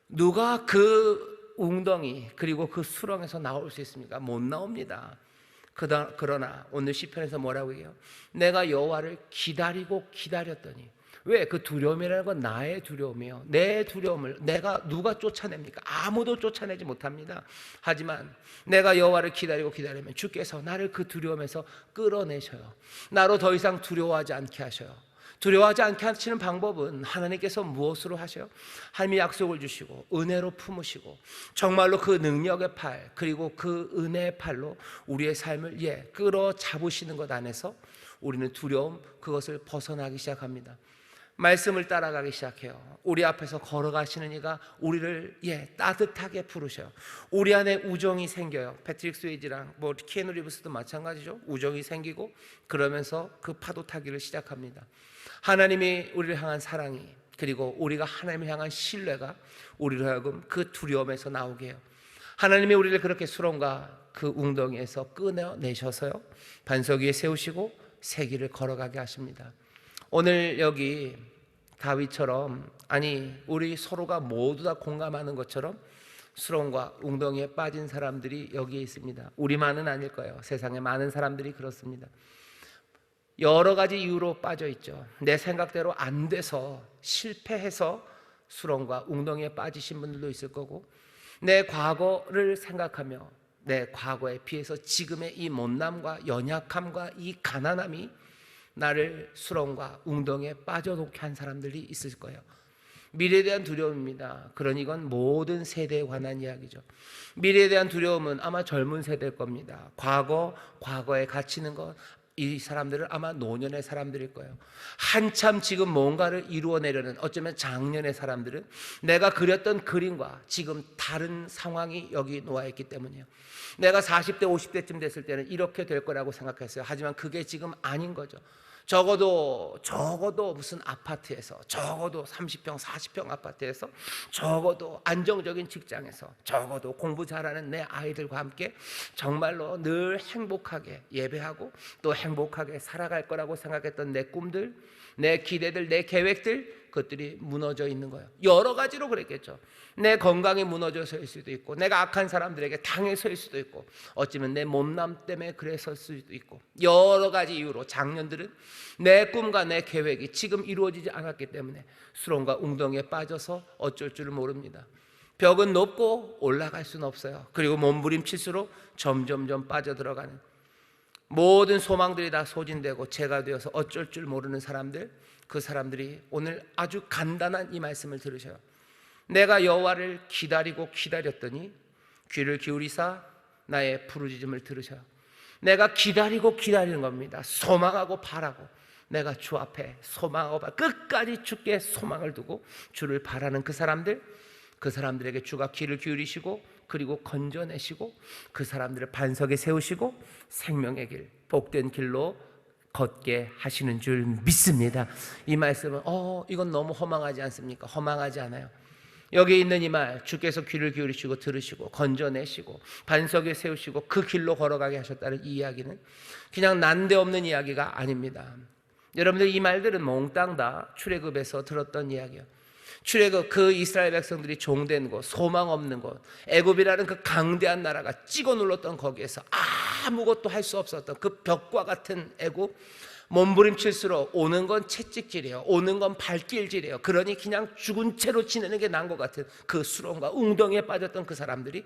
누가 그 웅덩이 그리고 그 수렁에서 나올 수 있습니까? 못 나옵니다. 그러나 오늘 시편에서 뭐라고 해요? 내가 여호와를 기다리고 기다렸더니. 왜? 그 두려움이라는 건 나의 두려움이에요. 내 두려움을 누가 쫓아냅니까? 아무도 쫓아내지 못합니다. 하지만 내가 여호와를 기다리고 기다리면 주께서 나를 그 두려움에서 끌어내셔요. 나로 더 이상 두려워하지 않게 하셔요. 두려워하지 않게 하시는 방법은 하나님께서 무엇으로 하셔요? 하나님이 약속을 주시고 은혜로 품으시고 정말로 그 능력의 팔 그리고 그 은혜의 팔로 우리의 삶을 끌어잡으시는 것 안에서 우리는 두려움 그것을 벗어나기 시작합니다. 말씀을 따라가기 시작해요. 우리 앞에서 걸어가시는 이가 우리를 따뜻하게 부르셔요. 우리 안에 우정이 생겨요. 패트릭 스웨이지랑 키아누 리브스도 마찬가지죠. 우정이 생기고 그러면서 그 파도 타기를 시작합니다. 하나님이 우리를 향한 사랑이 그리고 우리가 하나님을 향한 신뢰가 우리로 하여금 그 두려움에서 나오게 해요. 하나님이 우리를 그렇게 수렁과 그 웅덩이에서 꺼내내셔서요 반석 위에 세우시고 새 길을 걸어가게 하십니다. 오늘 여기 다윗처럼 우리 서로가 모두 다 공감하는 것처럼 수렁과 웅덩이에 빠진 사람들이 여기에 있습니다. 우리만은 아닐 거예요. 세상에 많은 사람들이 그렇습니다. 여러 가지 이유로 빠져 있죠. 내 생각대로 안 돼서 실패해서 수렁과 웅덩이에 빠지신 분들도 있을 거고 내 과거를 생각하며 내 과거에 비해서 지금의 이 못남과 연약함과 이 가난함이 나를 수렁과 웅덩이에 빠져놓게 한 사람들이 있을 거예요. 미래에 대한 두려움입니다. 그러니 이건 모든 세대에 관한 이야기죠. 미래에 대한 두려움은 아마 젊은 세대일 겁니다. 과거에 갇히는 것, 이 사람들은 아마 노년의 사람들일 거예요. 한참 지금 뭔가를 이루어내려는 어쩌면 장년의 사람들은 내가 그렸던 그림과 지금 다른 상황이 여기 놓아있기 때문이에요. 내가 40대 50대쯤 됐을 때는 이렇게 될 거라고 생각했어요. 하지만 그게 지금 아닌 거죠. 적어도 무슨 아파트에서, 적어도 30평 40평 아파트에서, 적어도 안정적인 직장에서, 적어도 공부 잘하는 내 아이들과 함께 정말로 늘 행복하게 예배하고 또 행복하게 살아갈 거라고 생각했던 내 꿈들, 내 기대들, 내 계획들, 그것들이 무너져 있는 거예요. 여러 가지로 그랬겠죠. 내 건강이 무너져서일 수도 있고, 내가 악한 사람들에게 당해서일 수도 있고, 어쩌면 내 몸남 때문에 그래서일 수도 있고, 여러 가지 이유로 작년들은 내 꿈과 내 계획이 지금 이루어지지 않았기 때문에 수렁과 웅덩이에 빠져서 어쩔 줄을 모릅니다. 벽은 높고 올라갈 수는 없어요. 그리고 몸부림칠수록 점점점 빠져들어가는, 모든 소망들이 다 소진되고 재가 되어서 어쩔 줄 모르는 사람들, 그 사람들이 오늘 아주 간단한 이 말씀을 들으셔요. 내가 여호와를 기다리고 기다렸더니 귀를 기울이사 나의 부르짖음을 들으셔요. 내가 기다리고 기다리는 겁니다. 소망하고 바라고, 내가 주 앞에 소망하고 끝까지 주께 소망을 두고 주를 바라는 그 사람들, 그 사람들에게 주가 귀를 기울이시고 그리고 건져내시고 그 사람들을 반석에 세우시고 생명의 길, 복된 길로 걷게 하시는 줄 믿습니다. 이 말씀은 이건 너무 허망하지 않습니까? 허망하지 않아요. 여기 있는 이 말, 주께서 귀를 기울이시고 들으시고 건져내시고 반석에 세우시고 그 길로 걸어가게 하셨다는 이 이야기는 그냥 난데없는 이야기가 아닙니다. 여러분들, 이 말들은 몽땅 다 출애굽에서 들었던 이야기예요. 출애굽, 그 이스라엘 백성들이 종된 곳, 소망 없는 곳, 애굽이라는 그 강대한 나라가 찍어 눌렀던 거기에서 아무것도 할 수 없었던 그 벽과 같은 애굽, 몸부림칠수록 오는 건 채찍질이에요. 오는 건 발길질이에요. 그러니 그냥 죽은 채로 지내는 게 나은 것 같은 그 수렁과 웅덩이에 빠졌던 그 사람들이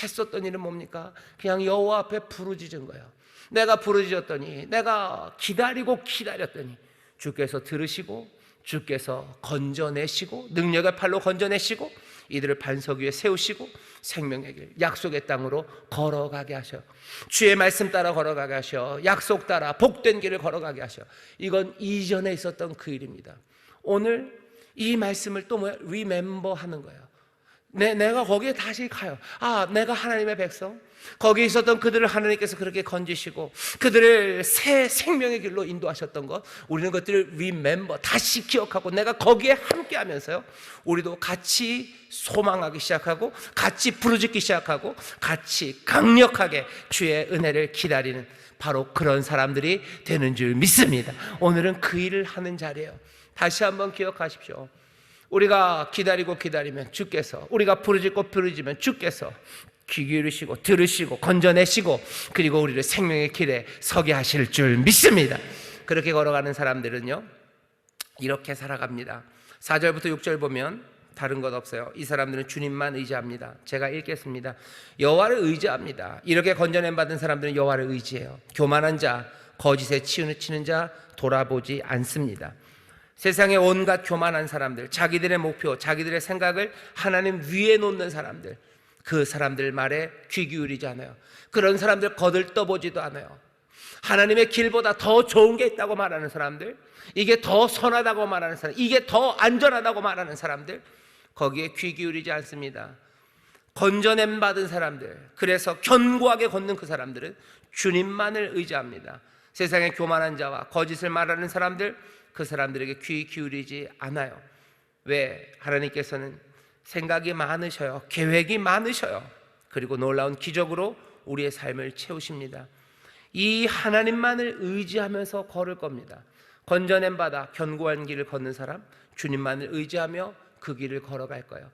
했었던 일은 뭡니까? 그냥 여호와 앞에 부르짖은 거예요. 내가 부르짖었더니, 내가 기다리고 기다렸더니 주께서 들으시고 주께서 건져내시고 능력의 팔로 건져내시고 이들을 반석 위에 세우시고 생명의 길, 약속의 땅으로 걸어가게 하셔. 주의 말씀 따라 걸어가게 하셔. 약속 따라 복된 길을 걸어가게 하셔. 이건 이전에 있었던 그 일입니다. 오늘 이 말씀을 또 remember 하는 거예요. 내가 거기에 다시 가요. 내가 하나님의 백성, 거기에 있었던 그들을 하나님께서 그렇게 건지시고 그들을 새 생명의 길로 인도하셨던 것, 우리는 그것들을 remember, 다시 기억하고 내가 거기에 함께 하면서요, 우리도 같이 소망하기 시작하고 같이 부르짖기 시작하고 같이 강력하게 주의 은혜를 기다리는 바로 그런 사람들이 되는 줄 믿습니다. 오늘은 그 일을 하는 자리예요. 다시 한번 기억하십시오. 우리가 기다리고 기다리면 주께서, 우리가 부르짖고 부르짖으면 주께서 귀 기울이시고 들으시고 건져내시고 그리고 우리를 생명의 길에 서게 하실 줄 믿습니다. 그렇게 걸어가는 사람들은요, 이렇게 살아갑니다. 4절부터 6절 보면 다른 것 없어요. 이 사람들은 주님만 의지합니다. 제가 읽겠습니다. 여호와를 의지합니다. 이렇게 건져냄 받은 사람들은 여호와를 의지해요. 교만한 자, 거짓에 치우치는 자 돌아보지 않습니다. 세상에 온갖 교만한 사람들, 자기들의 목표, 자기들의 생각을 하나님 위에 놓는 사람들, 그 사람들 말에 귀 기울이지 않아요. 그런 사람들 거들떠보지도 않아요. 하나님의 길보다 더 좋은 게 있다고 말하는 사람들, 이게 더 선하다고 말하는 사람, 이게 더 안전하다고 말하는 사람들, 거기에 귀 기울이지 않습니다. 건져냄 받은 사람들, 그래서 견고하게 걷는 그 사람들은 주님만을 의지합니다. 세상에 교만한 자와 거짓을 말하는 사람들, 그 사람들에게 귀 기울이지 않아요. 왜? 하나님께서는 생각이 많으셔요. 계획이 많으셔요. 그리고 놀라운 기적으로 우리의 삶을 채우십니다. 이 하나님만을 의지하면서 걸을 겁니다. 건져냄 받아 견고한 길을 걷는 사람, 주님만을 의지하며 그 길을 걸어갈 거예요.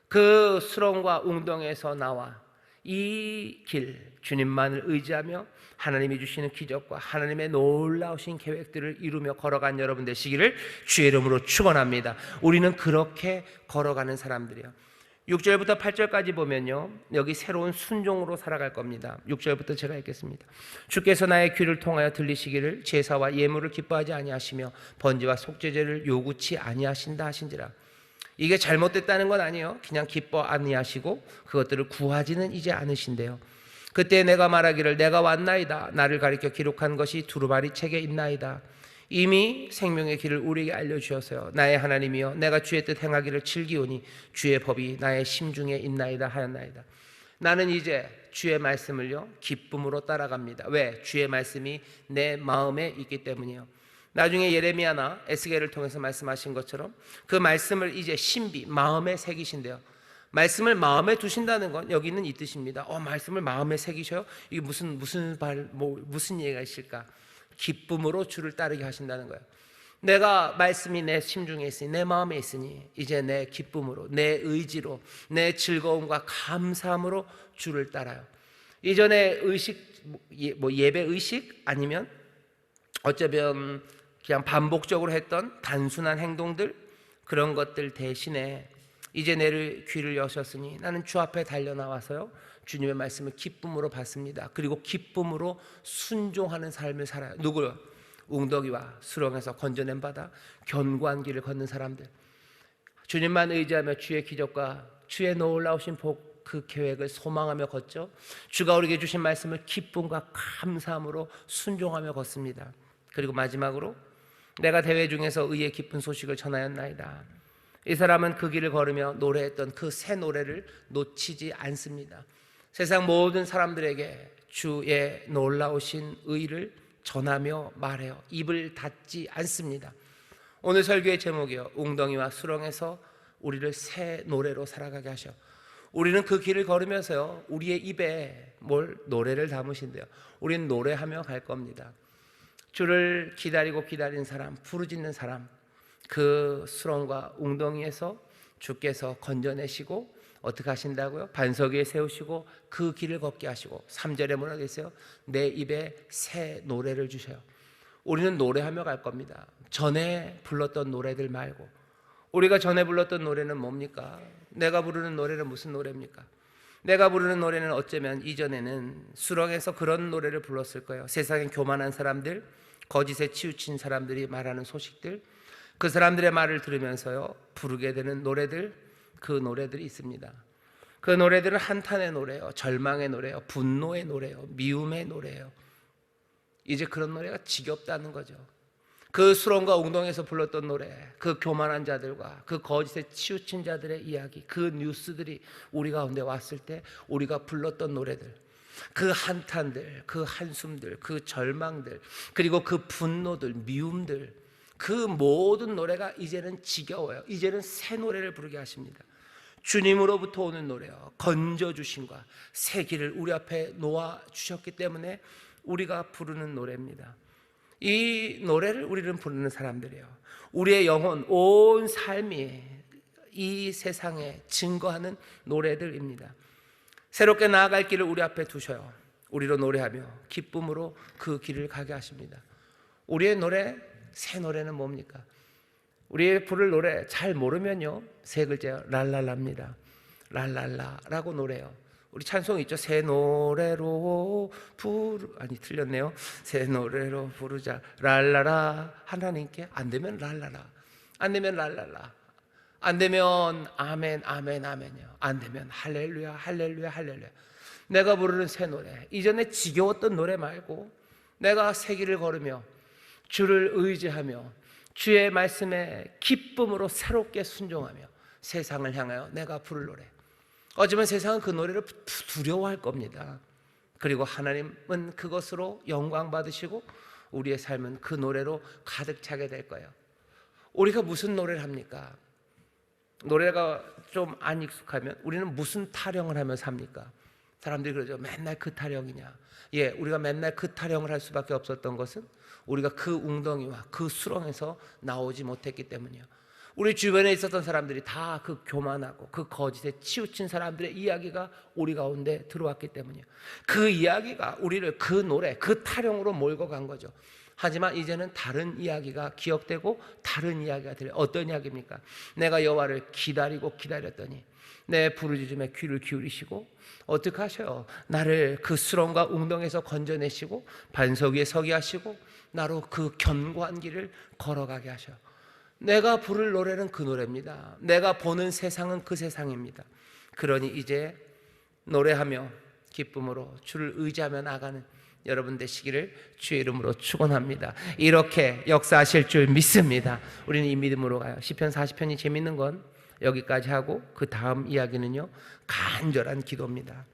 그 수렁과 웅덩이에서 나와 이 길, 주님만을 의지하며 하나님이 주시는 기적과 하나님의 놀라우신 계획들을 이루며 걸어간 여러분 되시기를 주의 이름으로 축원합니다. 우리는 그렇게 걸어가는 사람들이에요. 6절부터 8절까지 보면요, 여기 새로운 순종으로 살아갈 겁니다. 6절부터 제가 읽겠습니다. 주께서 나의 귀를 통하여 들리시기를 제사와 예물을 기뻐하지 아니하시며 번제와 속죄제를 요구치 아니하신다 하신지라. 이게 잘못됐다는 건 아니에요. 그냥 기뻐 아니하시고 그것들을 구하지는 이제 않으신대요. 그때 내가 말하기를 내가 왔나이다. 나를 가리켜 기록한 것이 두루마리 책에 있나이다. 이미 생명의 길을 우리에게 알려주셨어요. 나의 하나님이여, 내가 주의 뜻 행하기를 즐기오니 주의 법이 나의 심중에 있나이다 하였나이다. 나는 이제 주의 말씀을요 기쁨으로 따라갑니다. 왜? 주의 말씀이 내 마음에 있기 때문이에요. 나중에 예레미야나 에스겔을 통해서 말씀하신 것처럼 그 말씀을 이제 신비, 마음에 새기신대요. 말씀을 마음에 두신다는 건 여기 있는 이 뜻입니다. 말씀을 마음에 새기셔요? 이게 무슨 얘기가 있을까? 기쁨으로 주를 따르게 하신다는 거예요. 내가 말씀이 내 심중에 있으니, 내 마음에 있으니 이제 내 기쁨으로, 내 의지로, 내 즐거움과 감사함으로 주를 따라요. 이전에 의식, 예배 의식 아니면 어쩌면 그냥 반복적으로 했던 단순한 행동들, 그런 것들 대신에 이제 내 귀를 여셨으니 나는 주 앞에 달려나와서요 주님의 말씀을 기쁨으로 받습니다. 그리고 기쁨으로 순종하는 삶을 살아요. 누구요? 웅덩이와 수렁에서 건져낸 바다, 견고한 길을 걷는 사람들, 주님만 의지하며 주의 기적과 주의 놀라우신 복, 그 계획을 소망하며 걷죠. 주가 우리에게 주신 말씀을 기쁨과 감사함으로 순종하며 걷습니다. 그리고 마지막으로 내가 대회 중에서 의의 기쁜 소식을 전하였나이다. 이 사람은 그 길을 걸으며 노래했던 그 새 노래를 놓치지 않습니다. 세상 모든 사람들에게 주의 놀라우신 의를 전하며 말해요. 입을 닫지 않습니다. 오늘 설교의 제목이요, 웅덩이와 수렁에서 우리를 새 노래로 살아가게 하셔. 우리는 그 길을 걸으면서요 우리의 입에 노래를 담으신대요. 우리는 노래하며 갈 겁니다. 주를 기다린 사람, 부르짖는 사람, 그 수렁과 웅덩이에서 주께서 건져내시고 어떻게 하신다고요? 반석 위에 세우시고 그 길을 걷게 하시고 3절에 뭐라고 했어요? 내 입에 새 노래를 주셔요. 우리는 노래하며 갈 겁니다. 전에 불렀던 노래들 말고. 우리가 전에 불렀던 노래는 뭡니까? 내가 부르는 노래는 무슨 노래입니까? 내가 부르는 노래는 어쩌면 이전에는 수렁에서 그런 노래를 불렀을 거예요. 세상에 교만한 사람들, 거짓에 치우친 사람들이 말하는 소식들, 그 사람들의 말을 들으면서요 부르게 되는 노래들, 그 노래들이 있습니다. 그 노래들은 한탄의 노래예요, 절망의 노래예요, 분노의 노래예요, 미움의 노래예요. 이제 그런 노래가 지겹다는 거죠. 그 수렁과 웅덩이에서 불렀던 노래, 그 교만한 자들과 그 거짓에 치우친 자들의 이야기, 그 뉴스들이 우리 가운데 왔을 때 우리가 불렀던 노래들, 그 한탄들, 그 한숨들, 그 절망들, 그리고 그 분노들, 미움들, 그 모든 노래가 이제는 지겨워요. 이제는 새 노래를 부르게 하십니다. 주님으로부터 오는 노래요, 건져주심과 새 길을 우리 앞에 놓아주셨기 때문에 우리가 부르는 노래입니다. 이 노래를 우리는 부르는 사람들이에요. 우리의 영혼, 온 삶이 이 세상에 증거하는 노래들입니다. 새롭게 나아갈 길을 우리 앞에 두셔요. 우리로 노래하며 기쁨으로 그 길을 가게 하십니다. 우리의 노래, 새 노래는 뭡니까? 우리의 부를 노래 잘 모르면요 세 글자요, 랄랄라입니다. 랄랄라라고 노래요. 우리 찬송 있죠? 새 노래로 틀렸네요. 새 노래로 부르자 랄라라. 하나님께 안 되면 랄라라, 안 되면 랄랄라, 안 되면 아멘 아멘 아멘이요, 안 되면 할렐루야 할렐루야 할렐루야. 내가 부르는 새 노래, 이전에 지겨웠던 노래 말고 내가 새 길을 걸으며 주를 의지하며 주의 말씀에 기쁨으로 새롭게 순종하며 세상을 향하여 내가 부를 노래. 어쩌면 세상은 그 노래를 두려워할 겁니다. 그리고 하나님은 그것으로 영광 받으시고 우리의 삶은 그 노래로 가득 차게 될 거예요. 우리가 무슨 노래를 합니까? 노래가 좀 안 익숙하면 우리는 무슨 타령을 하며 삽니까? 사람들이 그러죠. 맨날 그 타령이냐. 예, 우리가 맨날 그 타령을 할 수밖에 없었던 것은 우리가 그 웅덩이와 그 수렁에서 나오지 못했기 때문이요. 우리 주변에 있었던 사람들이 다 그 교만하고 그 거짓에 치우친 사람들의 이야기가 우리 가운데 들어왔기 때문이요. 그 이야기가 우리를 그 노래, 그 타령으로 몰고 간 거죠. 하지만 이제는 다른 이야기가 기억되고 다른 이야기가 들려요. 어떤 이야기입니까? 내가 여호와를 기다렸더니 내 부르짖음에 귀를 기울이시고 어떻게 하셔요? 나를 그 수렁과 웅덩이에서 건져내시고 반석 위에 서게 하시고 나로 그 견고한 길을 걸어가게 하셔. 내가 부를 노래는 그 노래입니다. 내가 보는 세상은 그 세상입니다. 그러니 이제 노래하며 기쁨으로 주를 의지하며 나가는 여러분 되시기를 주의 이름으로 축원합니다. 이렇게 역사하실 줄 믿습니다. 우리는 이 믿음으로 가요. 시편 40편이 재밌는 건 여기까지 하고 그 다음 이야기는요 간절한 기도입니다.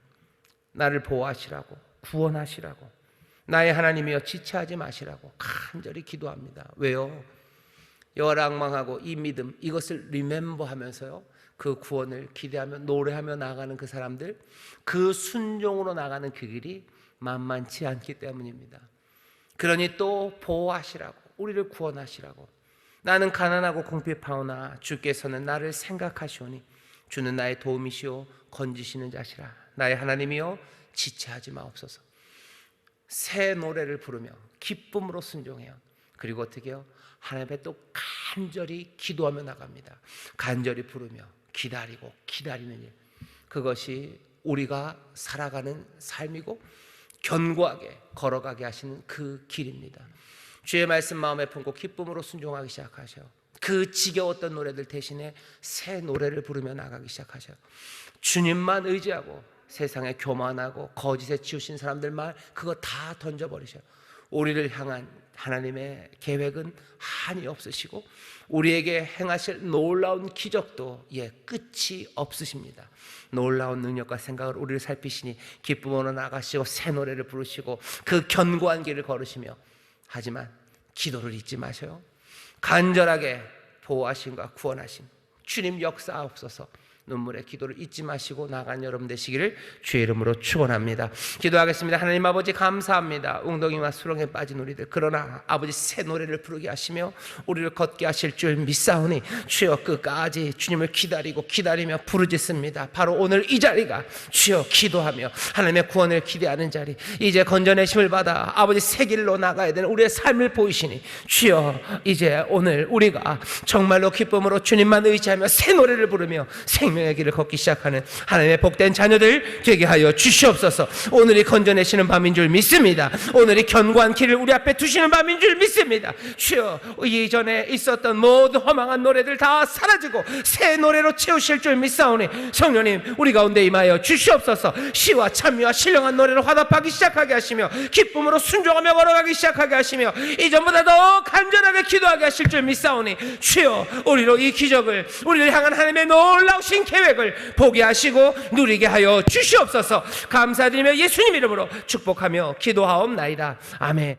나를 보호하시라고, 구원하시라고, 나의 하나님이여 지체하지 마시라고 간절히 기도합니다. 왜요? 열악망하고 이 믿음, 이것을 리멤버하면서요, 그 구원을 기대하며 노래하며 나가는 그 사람들, 그 순종으로 나가는 그 길이 만만치 않기 때문입니다. 그러니 또 보호하시라고, 우리를 구원하시라고. 나는 가난하고 궁핍하오나 주께서는 나를 생각하시오니 주는 나의 도움이시오 건지시는 자시라. 나의 하나님이여 지체하지 마옵소서. 새 노래를 부르며 기쁨으로 순종해요. 그리고 어떻게 해요? 하나님 앞에 또 간절히 기도하며 나갑니다. 간절히 부르며 기다리고 기다리는 일, 그것이 우리가 살아가는 삶이고 견고하게 걸어가게 하시는 그 길입니다. 주의 말씀 마음에 품고 기쁨으로 순종하기 시작하셔. 그 지겨웠던 노래들 대신에 새 노래를 부르며 나가기 시작하셔. 주님만 의지하고 세상에 교만하고 거짓에 치우신 사람들 말 그거 다 던져버리셔. 우리를 향한 하나님의 계획은 한이 없으시고 우리에게 행하실 놀라운 기적도 끝이 없으십니다. 놀라운 능력과 생각을 우리를 살피시니 기쁨으로 나가시고 새 노래를 부르시고 그 견고한 길을 걸으시며, 하지만 기도를 잊지 마셔요. 간절하게 보호하심과 구원하심, 주님 역사하옵소서. 눈물의 기도를 잊지 마시고 나간 여러분 되시기를 주의 이름으로 축원합니다. 기도하겠습니다. 하나님 아버지 감사합니다. 웅덩이와 수렁에 빠진 우리들, 그러나 아버지 새 노래를 부르게 하시며 우리를 걷게 하실 줄 믿사오니 주여 끝까지 주님을 기다리고 기다리며 부르짖습니다. 바로 오늘 이 자리가 주여 기도하며 하나님의 구원을 기대하는 자리, 이제 건져내심을 받아 아버지 새 길로 나가야 되는 우리의 삶을 보이시니 주여 이제 오늘 우리가 정말로 기쁨으로 주님만 의지하며 새 노래를 부르며 생명의 길을 걷기 시작하는 하나님의 복된 자녀들 되게 하여 주시옵소서. 오늘이 건져내시는 밤인 줄 믿습니다. 오늘이 견고한 길을 우리 앞에 두시는 밤인 줄 믿습니다. 주여 이전에 있었던 모든 허망한 노래들 다 사라지고 새 노래로 채우실 줄 믿사오니 성령님 우리 가운데 임하여 주시옵소서. 시와 찬미와 신령한 노래로 화답하기 시작하게 하시며 기쁨으로 순종하며 걸어가기 시작하게 하시며 이전보다 더 간절하게 기도하게 하실 줄 믿사오니 주여 우리로 이 기적을, 우리를 향한 하나님의 놀라우신 계획을 보게 하시고 누리게 하여 주시옵소서. 감사드리며 예수님 이름으로 축복하며 기도하옵나이다. 아멘.